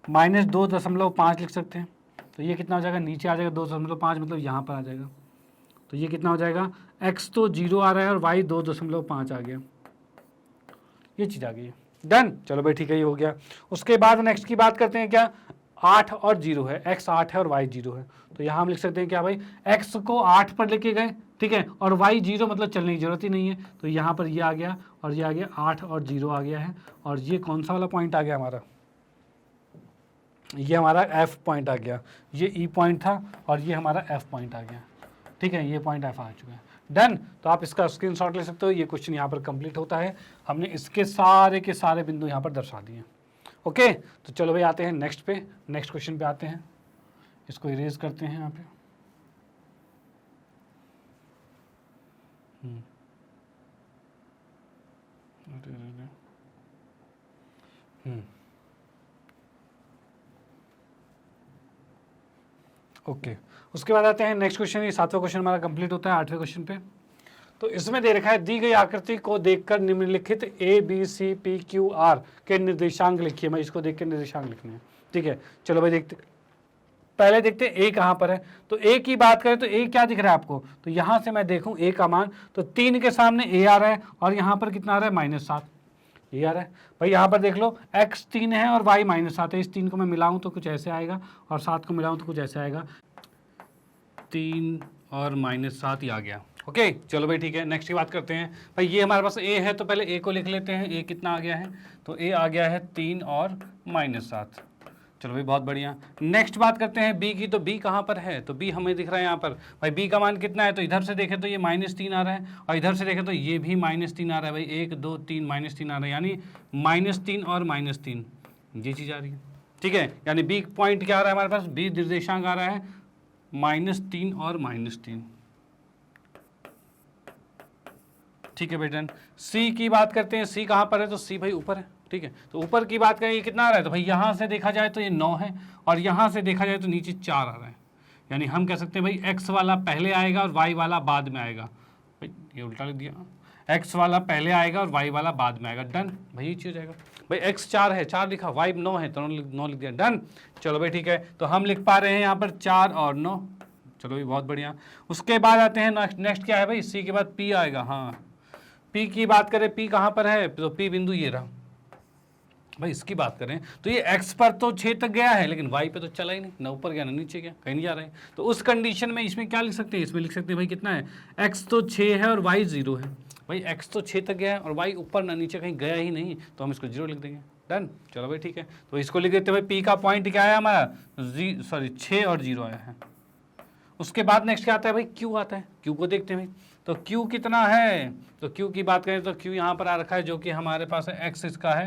-2.5 लिख सकते हैं, तो ये कितना हो जाएगा, नीचे आ जाएगा 2.5, मतलब यहाँ पर आ जाएगा, तो ये कितना हो जाएगा, x तो 0 आ रहा है और y 2.5 आ गया, ये चीज़ आ गई है, डन। चलो भाई ठीक है, ये हो गया। उसके बाद नेक्स्ट की बात करते हैं क्या, 8 और 0 है, x 8 है और y 0 है, तो यहाँ हम लिख सकते हैं क्या भाई, x को 8 पर लेके गए, ठीक है, और y 0 मतलब चलने की जरूरत ही नहीं है, तो यहाँ पर ये आ गया और ये आ गया, 8 और 0 आ गया है, और ये कौन सा वाला पॉइंट आ गया हमारा, ये हमारा f पॉइंट आ गया, ये e पॉइंट था और ये हमारा f पॉइंट आ गया। ठीक है, ये पॉइंट f आ चुका है, डन। तो आप इसका स्क्रीनशॉट ले सकते हो, ये क्वेश्चन यहाँ पर कंप्लीट होता है, हमने इसके सारे के सारे बिंदु यहाँ पर दर्शा दिए। ओके, तो चलो भाई आते हैं नेक्स्ट पे, नेक्स्ट क्वेश्चन पे आते हैं, इसको इरेज करते हैं यहाँ पे। ओके, उसके बाद आते हैं नेक्स्ट क्वेश्चन, ये 7वां क्वेश्चन हमारा कंप्लीट होता है 8वें क्वेश्चन पे। तो इसमें दे रखा है, दी गई आकृति को देखकर निम्नलिखित A B C P Q R के निर्देशांक लिखिए। मैं इसको देख के निर्देशांक लिखने हैं। ठीक है, चलो भाई देखते, पहले देखते ए कहाँ पर है, तो ए की बात करें तो ए क्या दिख रहा है आपको, तो यहाँ से मैं देखूँ ए का मान, तो 3 के सामने ए आ रहा है और यहाँ पर कितना आ रहा है, -7, ये आ रहा है भाई। यहाँ पर देख लो x 3 है और y -7 है, इस 3 को मैं मिलाऊँ तो कुछ ऐसे आएगा और 7 को मिलाऊँ तो कुछ ऐसे आएगा, 3 और -7 ही आ गया। ओके, चलो भाई ठीक है, नेक्स्ट की बात करते हैं। भाई ये हमारे पास a है, तो पहले a को लिख लेते हैं, a कितना आ गया है, तो a आ गया है 3 और -7। चलो भाई बहुत बढ़िया। नेक्स्ट बात करते हैं b की, तो b कहाँ पर है, तो b हमें दिख रहा है यहाँ पर। भाई b का मान कितना है, तो इधर से देखें तो ये -3 आ रहा है और इधर से देखें तो ये भी -3 आ रहा है। भाई 1 2 3 -3 आ रहा है, यानी -3 और -3 ये चीज़ आ रही है। ठीक है, यानी b पॉइंट क्या आ रहा है हमारे पास, b निर्देशांक आ रहा है -3 और -3। ठीक है बेटा, सी की बात करते हैं, सी कहाँ पर है, तो सी भाई ऊपर है, ठीक है। तो ऊपर की बात करें, ये कितना आ रहा है, तो भाई यहाँ से देखा जाए तो ये 9 है, और यहाँ से देखा जाए तो नीचे 4 आ रहा है। यानी हम कह सकते हैं भाई एक्स वाला पहले आएगा और वाई वाला बाद में आएगा। भाई ये उल्टा लिख दिया, एक्स वाला पहले आएगा और वाई वाला बाद में आएगा। डन भाई, ये चीज़ हो जाएगा। भाई एक्स 4 है, 4 लिखा, वाई 9 है तो 9 लिख दिया। डन, चलो भाई ठीक है। तो हम लिख पा रहे हैं यहाँ पर 4 और 9। चलो भाई बहुत बढ़िया। उसके बाद आते हैं नेक्स्ट क्या है भाई, सी के बाद पी आएगा। हाँ, पी की बात करें, पी कहाँ पर है, तो पी बिंदु ये रहा। भाई इसकी बात करें तो ये x पर तो 6 तक गया है, लेकिन y पे तो चला ही नहीं, ना ऊपर गया ना नीचे गया, कहीं नहीं जा रहा है। तो उस कंडीशन में इसमें क्या लिख सकते हैं, इसमें लिख सकते हैं भाई कितना है, x तो 6 है और y 0 है। भाई x तो 6 तक गया है और y ऊपर ना नीचे कहीं गया ही नहीं, तो हम इसको 0 लिख देंगे। डन, चलो भाई ठीक है। तो इसको लिख देते हैं भाई, p का पॉइंट क्या है हमारा, 6 और 0 आया है। उसके बाद नेक्स्ट क्या आता है भाई, q आता है। q को देखते हैं भाई, तो q कितना है, तो q की बात करें तो q यहाँ पर आ रखा है, जो कि हमारे पास है x इसका है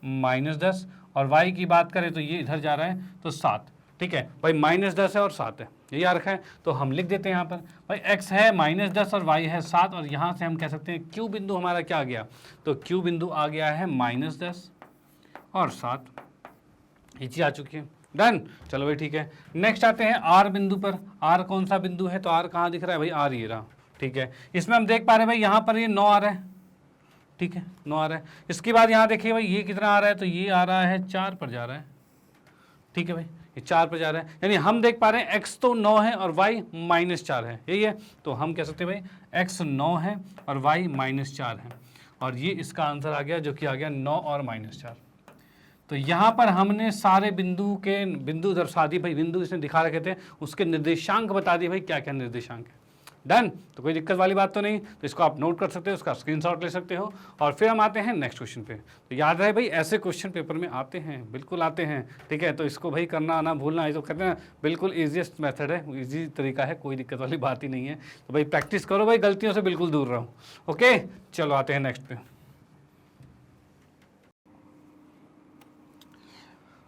-10, और y की बात करें तो ये इधर जा रहा है तो 7। ठीक है भाई, -10 है और 7 है, ये याद रखा है। तो हम लिख देते हैं यहाँ पर भाई x है -10 और y है 7, और यहाँ से हम कह सकते हैं q बिंदु हमारा क्या आ गया, तो q बिंदु आ गया है -10 और 7। ये चीज़ आ चुकी है। डन, चलो भाई ठीक है। नेक्स्ट आते हैं r बिंदु पर। r कौन सा बिंदु है, तो r कहाँ दिख रहा है भाई, r ये रहा। ठीक है, इसमें हम देख पा रहे हैं भाई यहाँ पर ये 9 आ रहा है, ठीक है 9 आ रहा है। इसके बाद यहाँ देखिए भाई ये कितना आ रहा है, तो ये आ रहा है 4 पर जा रहा है। ठीक है भाई, ये 4 पर जा रहा है, यानी हम देख पा रहे हैं x तो 9 है और y -4 है, यही है। तो हम कह सकते हैं भाई x 9 है और y -4 है, और ये इसका आंसर आ गया, जो कि आ गया 9 और -4। तो यहाँ पर हमने सारे बिंदु दर्शा दी भाई, बिंदु इसने दिखा रखे थे, उसके निर्देशांक बता दिए भाई क्या क्या निर्देशांक है। डन, तो कोई दिक्कत वाली बात तो नहीं, तो इसको आप नोट कर सकते हो, उसका स्क्रीनशॉट ले सकते हो। और फिर हम आते हैं नेक्स्ट क्वेश्चन पे। तो याद रहे भाई, ऐसे क्वेश्चन पेपर में आते हैं, बिल्कुल आते हैं, ठीक है। तो इसको भाई करना ना भूलना, ये तो कहते हैं बिल्कुल ईजीएस्ट मेथड है, ईजी तरीका है, कोई दिक्कत वाली बात ही नहीं है। तो भाई प्रैक्टिस करो भाई, गलतियों से बिल्कुल दूर रहो। ओके, चलो आते हैं नेक्स्ट पे।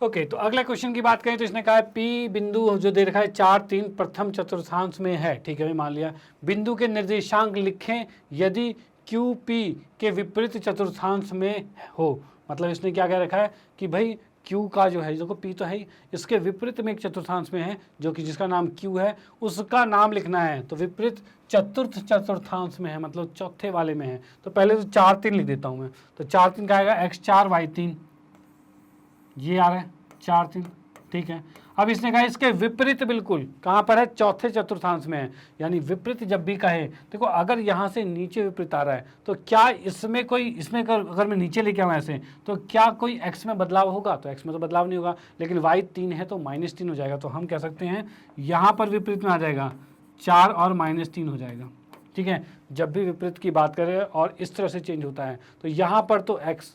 ओके, तो अगला क्वेश्चन की बात करें तो इसने कहा है P बिंदु जो दे रखा है 4, 3 प्रथम चतुर्थांश में है। ठीक है भाई, मान लिया। बिंदु के निर्देशांक लिखें यदि QP के विपरीत चतुर्थांश में हो। मतलब इसने क्या कह रखा है कि भाई Q का जो है, देखो P तो है ही, इसके विपरीत में एक चतुर्थांश में है, जो कि जिसका नाम Q है, उसका नाम लिखना है। तो विपरीत चतुर्थ चतुर्थांश में है, मतलब चौथे वाले में है। तो पहले तो 4, 3 लिख देता हूँ मैं। तो 4, 3 का आएगा x4 y3, ये आ रहा है 4, 3। ठीक है, अब इसने कहा इसके विपरीत बिल्कुल कहाँ पर है, चौथे चतुर्थांश में है। यानी विपरीत जब भी कहे, देखो अगर यहाँ से नीचे विपरीत आ रहा है, तो क्या इसमें अगर मैं नीचे लेके आऊँ ऐसे, तो क्या कोई x में बदलाव होगा, तो x में तो बदलाव नहीं होगा, लेकिन y 3 है तो -3 हो जाएगा। तो हम कह सकते हैं यहाँ पर विपरीत में आ जाएगा 4 और -3 हो जाएगा। ठीक है, जब भी विपरीत की बात करें और इस तरह से चेंज होता है, तो यहाँ पर तो x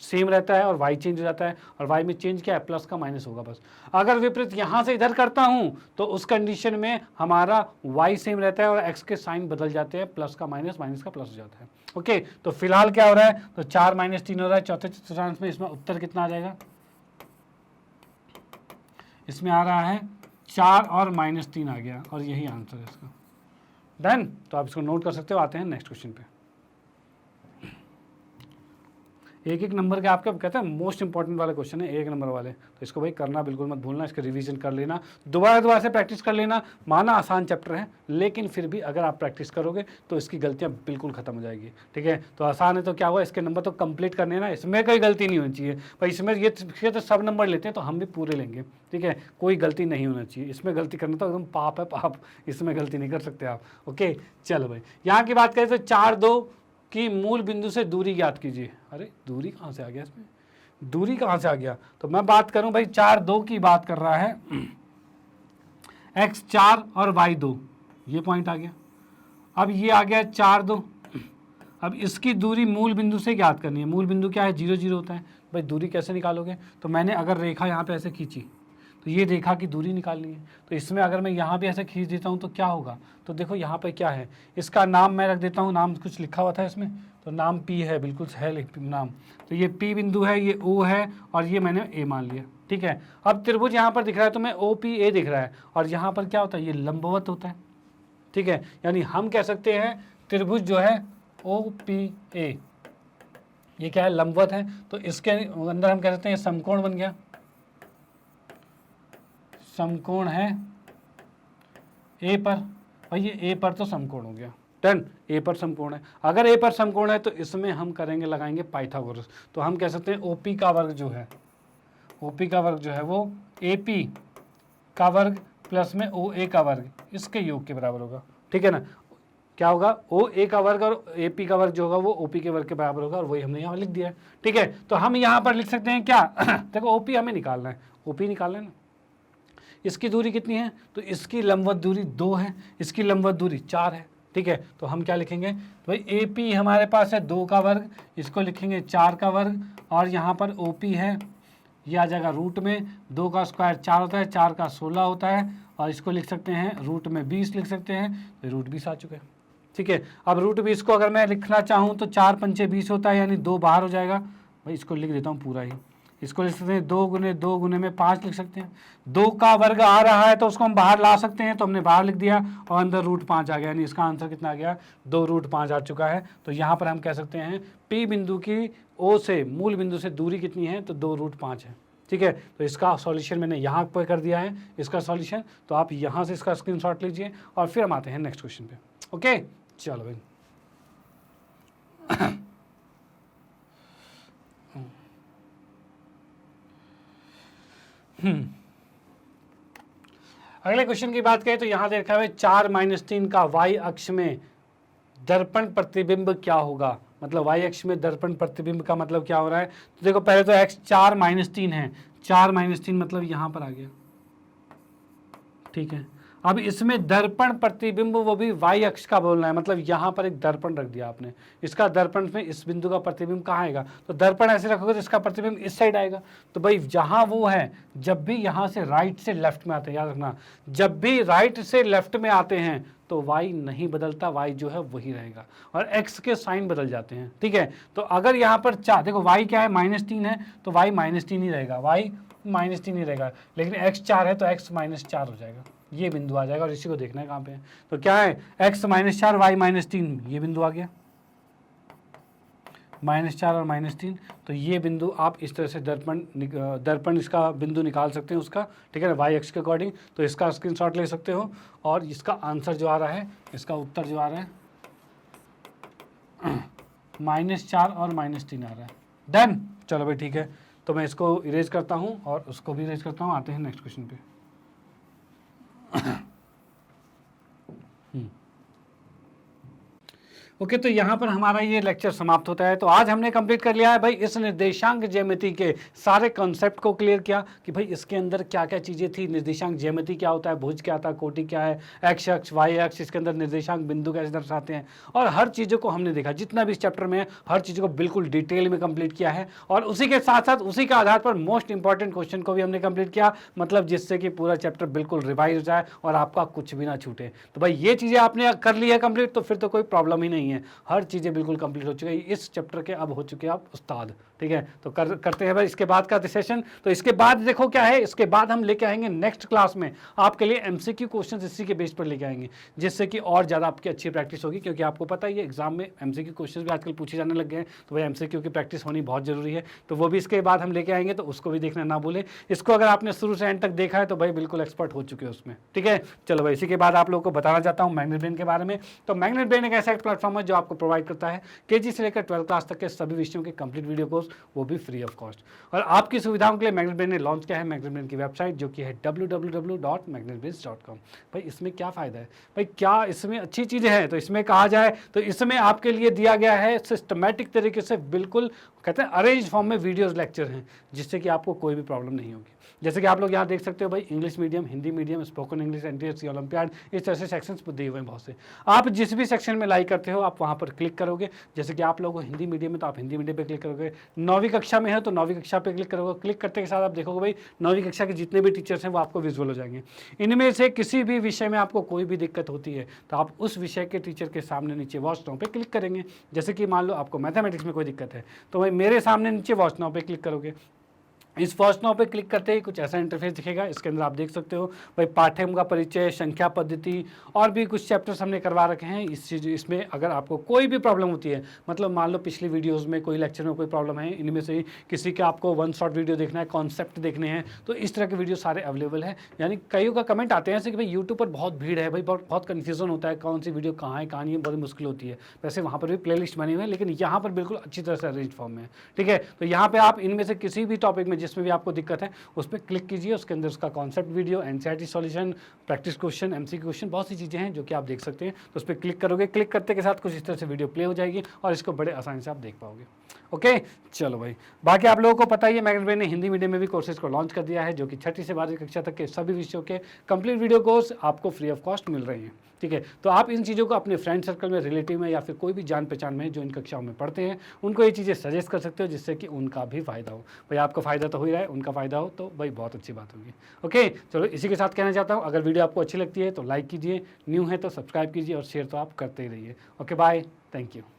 सेम रहता है और y चेंज हो जाता है, और y में चेंज क्या है, प्लस का माइनस होगा बस। अगर विपरीत यहाँ से इधर करता हूँ, तो उस कंडीशन में हमारा y सेम रहता है और x के साइन बदल जाते हैं, प्लस का माइनस, माइनस का प्लस हो जाता है। ओके, तो फिलहाल क्या हो रहा है, तो 4 -3 हो रहा है चौथे चतुर्थांश में। इसमें उत्तर कितना आ जाएगा, इसमें आ रहा है 4 और -3 आ गया, और यही आंसर है इसका। डन, तो आप इसको नोट कर सकते हो। आते हैं नेक्स्ट क्वेश्चन पे। एक एक नंबर के आपके कहते हैं मोस्ट इंपॉर्टेंट वाले क्वेश्चन है, 1 नंबर वाले। तो इसको भाई करना बिल्कुल मत भूलना, इसका रिवीजन कर लेना, दोबारा से प्रैक्टिस कर लेना। माना आसान चैप्टर है, लेकिन फिर भी अगर आप प्रैक्टिस करोगे तो इसकी गलतियां बिल्कुल खत्म हो जाएगी। ठीक है, तो आसान है तो क्या हुआ, इसके नंबर तो कंप्लीट करने हैं ना, इसमें कोई गलती नहीं होनी चाहिए भाई। इसमें ये तो सब नंबर लेते हैं, तो हम भी पूरे लेंगे। ठीक है, कोई गलती नहीं होना चाहिए, इसमें गलती करना तो एकदम पाप है, पाप, इसमें गलती नहीं कर सकते आप। ओके, चलो भाई, यहाँ की बात करें तो 4, 2 की मूल बिंदु से दूरी ज्ञात कीजिए। अरे दूरी कहाँ से आ गया, इसमें दूरी कहाँ से आ गया, तो मैं बात करूं भाई 4, 2 की बात कर रहा है, x4 और y2, ये पॉइंट आ गया। अब ये आ गया 4, 2। अब इसकी दूरी मूल बिंदु से ज्ञात करनी है। मूल बिंदु क्या है, 0, 0 होता है भाई। दूरी कैसे निकालोगे, तो मैंने अगर रेखा यहाँ पे ऐसे खींची, तो ये रेखा की दूरी निकालनी है। तो इसमें अगर मैं यहाँ भी ऐसे खींच देता हूँ तो क्या होगा, तो देखो यहाँ पे क्या है, इसका नाम मैं रख देता हूँ, नाम कुछ लिखा हुआ था इसमें, तो नाम P है, बिल्कुल है नाम। तो ये P बिंदु है, ये O है, और ये मैंने A मान लिया। ठीक है, अब त्रिभुज यहाँ पर दिख रहा है, तो मैं OPA दिख रहा है, और यहाँ पर क्या होता है, ये लंबवत होता है। ठीक है, यानी हम कह सकते हैं त्रिभुज जो है OPA, ये क्या है, लंबवत है, तो इसके अंदर हम कह सकते हैं समकोण बन गया, समकोण है ए पर, और ये ए पर तो समकोण हो गया, डन, ए पर समकोण है। अगर ए पर समकोण है तो इसमें हम करेंगे, लगाएंगे पाइथागोरस, तो हम कह सकते हैं ओपी का वर्ग जो है, ओपी का वर्ग जो है वो एपी का वर्ग प्लस में ओ ए का वर्ग, इसके योग के बराबर होगा, ठीक है ना। क्या होगा, ओ ए का वर्ग और ए पी का वर्ग जो होगा वो ओ पी के वर्ग के बराबर होगा, और वही हमने यहाँ लिख दिया है, ठीक है। तो हम यहाँ पर लिख सकते हैं क्या देखो ओ पी हमें निकालना है, ओ पी निकालना है ना, इसकी दूरी कितनी है, तो इसकी लंबवत दूरी 2 है, इसकी लंबवत दूरी 4 है, ठीक है। तो हम क्या लिखेंगे, तो भाई ए पी हमारे पास है 2 का वर्ग, इसको लिखेंगे 4 का वर्ग, और यहाँ पर ओ पी है, ये आ जाएगा रूट में 2 का स्क्वायर 4 होता है, 4 का 16 होता है, और इसको लिख सकते हैं रूट में 20 लिख सकते हैं, तो रूट 20 आ चुका है, ठीक है। अब रूट 20 को अगर मैं लिखना चाहूँ तो 4 पंचे 20 होता है, यानी 2 बाहर हो जाएगा, भाई इसको लिख देता हूँ पूरा ही, इसको लिख सकते हैं 2 गुने 2 गुने में 5 लिख सकते हैं, 2 का वर्ग आ रहा है तो उसको हम बाहर ला सकते हैं, तो हमने बाहर लिख दिया, और अंदर रूट 5 आ गया, यानी इसका आंसर कितना आ गया, 2 रूट 5 आ चुका है। तो यहाँ पर हम कह सकते हैं पी बिंदु की ओ से मूल बिंदु से दूरी कितनी है, तो 2 रूट 5 है, ठीक है। तो इसका सॉल्यूशन मैंने यहाँ पर कर दिया है, इसका सॉल्यूशन, तो आप यहाँ से इसका स्क्रीनशॉट लीजिए, और फिर हम आते हैं नेक्स्ट क्वेश्चन पे, ओके। चलो भाई अगले क्वेश्चन की बात करें तो यहाँ देखा है 4-3 का y अक्ष में दर्पण प्रतिबिंब क्या होगा, मतलब y अक्ष में दर्पण प्रतिबिंब का मतलब क्या हो रहा है। तो देखो पहले तो x 4-3 है, 4-3 मतलब यहाँ पर आ गया, ठीक है। अब इसमें दर्पण प्रतिबिंब वो भी y अक्ष का बोलना है, मतलब यहाँ पर एक दर्पण रख दिया आपने, इसका दर्पण में इस बिंदु का प्रतिबिंब कहाँ आएगा, तो दर्पण ऐसे रखोगे तो इसका प्रतिबिंब इस साइड आएगा। तो भाई जहाँ वो है, जब भी यहाँ से राइट से लेफ्ट में आते हैं, याद रखना, जब भी राइट से लेफ्ट में आते हैं तो y नहीं बदलता, y जो है वही रहेगा, और x के साइन बदल जाते हैं, ठीक है। तो अगर यहाँ पर देखो y क्या है, -3 है, तो y -3 ही रहेगा, y -3 ही रहेगा, लेकिन x 4 है तो x -4 हो जाएगा, ये बिंदु आ जाएगा, और इसी को देखना है कहाँ पे है। तो क्या है, x -4 y -3, ये बिंदु आ गया, -4 और -3, तो ये बिंदु आप इस तरह से दर्पण इसका बिंदु निकाल सकते हैं उसका, ठीक है ना, y अक्ष के अकॉर्डिंग। तो इसका स्क्रीनशॉट ले सकते हो, और इसका आंसर जो आ रहा है, इसका उत्तर जो आ रहा है -4 और -3 आ रहा है, डन। चलो भाई ठीक है, तो मैं इसको इरेज करता हूँ और उसको भी इरेज करता हूँ, आते हैं नेक्स्ट क्वेश्चन पे। ओके तो यहाँ पर हमारा ये लेक्चर समाप्त होता है। तो आज हमने कंप्लीट कर लिया है भाई इस निर्देशांक ज्यामिति के सारे कॉन्सेप्ट को क्लियर किया कि भाई इसके अंदर क्या क्या चीज़ें थी, निर्देशांक ज्यामिति क्या होता है, भुज क्या था, कोटि क्या है, एक्स अक्ष वाई अक्ष, इसके अंदर निर्देशांक बिंदु कैसे दर्शाते हैं, और हर चीज़ों को हमने देखा, जितना भी इस चैप्टर में है हर चीज़ों को बिल्कुल डिटेल में कंप्लीट किया है। और उसी के साथ साथ उसी के आधार पर मोस्ट इंपॉर्टेंट क्वेश्चन को भी हमने कंप्लीट किया, मतलब जिससे कि पूरा चैप्टर बिल्कुल रिवाइज हो जाए और आपका कुछ भी ना छूटे। तो भाई ये चीज़ें आपने कर ली है कंप्लीट, तो फिर तो कोई प्रॉब्लम ही नहीं है, हर चीज़ें बिल्कुल कंप्लीट हो चुकी है। इस चैप्टर के अब हो चुके हैं आप उस्ताद, ठीक है। तो करते हैं भाई इसके बाद का सेशन। तो इसके बाद देखो क्या है, इसके बाद हम लेके आएंगे नेक्स्ट क्लास में आपके लिए एमसीक्यू क्वेश्चंस इसी के बेस पर लेके आएंगे, जिससे कि और ज़्यादा आपकी अच्छी प्रैक्टिस होगी, क्योंकि आपको पता है ये एग्जाम में एमसीक्यू क्वेश्चंस भी आजकल पूछे जाने लग गए हैं। तो भाई एमसीक्यू की प्रैक्टिस होनी बहुत जरूरी है, तो वो भी इसके बाद हम लेके आएंगे, तो उसको भी देखना ना भूलें। इसको अगर आपने शुरू से एंड तक देखा है तो भाई बिल्कुल एक्सपर्ट हो चुके हैं उसमें, ठीक है। चलो भाई इसी के बाद आप लोगों को बताना चाहता हूँ मैग्नेट ब्रेन के बारे में। तो मैग्नेट ब्रेन एक ऐसा प्लेटफॉर्म है जो आपको प्रोवाइड करता है केजी से लेकर 12th क्लास तक के सभी विषयों के कंप्लीट वीडियो कोर्स, वो भी फ्री ऑफ कॉस्ट। और आपकी सुविधाओं के लिए मैग्नेट ब्रेन ने लॉन्च किया है मैग्नेट ब्रेन की वेबसाइट, जो कि है www.magnetbrains.com। भाई इसमें क्या फ़ायदा है, भाई क्या इसमें अच्छी चीज़ें हैं, तो इसमें कहा जाए तो इसमें आपके लिए दिया गया है सिस्टमेटिक तरीके से, बिल्कुल कहते हैं अरेंज फॉर्म में वीडियोज़ लेक्चर हैं, जिससे कि आपको कोई भी प्रॉब्लम नहीं होगी। जैसे कि आप लोग यहाँ देख सकते हो भाई English medium, Hindi medium, spoken English, NTSC, olympiad, इस तरह से सेक्शंस दिए हुए हैं बहुत से। आप जिस भी सेक्शन में लाइक करते हो आप वहाँ पर क्लिक करोगे। जैसे कि आप लोगों को हिंदी मीडियम में तो आप हिंदी मीडियम पे क्लिक करोगे, 9वीं कक्षा में है तो 9वीं कक्षा पे क्लिक करोगे। क्लिक करते के साथ आप देखोगे भाई 9वीं कक्षा के जितने भी टीचर्स हैं वो आपको विजुअल हो जाएंगे। इनमें से किसी भी विषय में आपको कोई भी दिक्कत होती है तो आप उस विषय के टीचर के सामने नीचे वॉच नाउ पे क्लिक करेंगे। जैसे कि मान लो आपको मैथमेटिक्स में कोई दिक्कत है तो भाई मेरे सामने नीचे वॉच नाउ पे क्लिक करोगे। इस फर्स्ट नाउ पे क्लिक करते ही कुछ ऐसा इंटरफेस दिखेगा। इसके अंदर आप देख सकते हो भाई पाठ्यक्रम का परिचय, संख्या पद्धति और भी कुछ चैप्टर्स हमने करवा रखे हैं। इसमें अगर आपको कोई भी प्रॉब्लम होती है, मतलब मान लो पिछली वीडियोस में कोई लेक्चर में कोई प्रॉब्लम है, इनमें से किसी का आपको वन शॉट वीडियो देखना है, कॉन्सेप्ट देखने हैं, तो इस तरह के वीडियो सारे अवेलेबल है। यानी कईयों का कमेंट आते हैं ऐसे कि भाई यूट्यूब पर बहुत भीड़ है, भाई बहुत कन्फ्यूजन होता है, कौन सी वीडियो कहाँ है कहाँ नहीं है, बहुत मुश्किल होती है। वैसे वहाँ पर भी प्ले लिस्ट बनी हुई है, लेकिन यहाँ पर बिल्कुल अच्छी तरह से अरेंज फॉर्म में है। ठीक है, तो यहाँ पे आप इनमें से किसी भी टॉपिक में जिसमें भी आपको दिक्कत है उस पर क्लिक कीजिए। उसके अंदर उसका concept video, NCERT solution, practice question, MCQ question, बहुत सी चीज़ें हैं जो कि आप देख सकते हैं। तो उस पर क्लिक करोगे, क्लिक करते के साथ कुछ इस तरह से वीडियो प्ले हो जाएगी और इसको बड़े आसानी से आप देख पाओगे। ओके, चलो भाई, बाकी आप लोगों को पता ही है मैग्नेट ब्रेन ने हिंदी मीडियम में भी कोर्सेज को लॉन्च कर दिया है, जो कि 6ठी से 12वीं कक्षा तक के सभी विषयों के कंप्लीट वीडियो कोर्स आपको फ्री ऑफ कॉस्ट मिल रहे हैं। ठीक है, तो आप इन चीज़ों को अपने फ्रेंड सर्कल में, रिलेटिव में या फिर कोई भी जान पहचान में जो इन कक्षाओं में पढ़ते हैं उनको ये चीज़ें सजेस्ट कर सकते हो, जिससे कि उनका भी फायदा हो। भाई आपका फ़ायदा तो हो ही रहा है, उनका फ़ायदा हो तो भाई बहुत अच्छी बात होगी। ओके, चलो इसी के साथ कहना चाहता हूँ, अगर वीडियो आपको अच्छी लगती है तो लाइक कीजिए, न्यू है तो सब्सक्राइब कीजिए और शेयर तो आप करते ही रहिए। Okay, bye, thank you.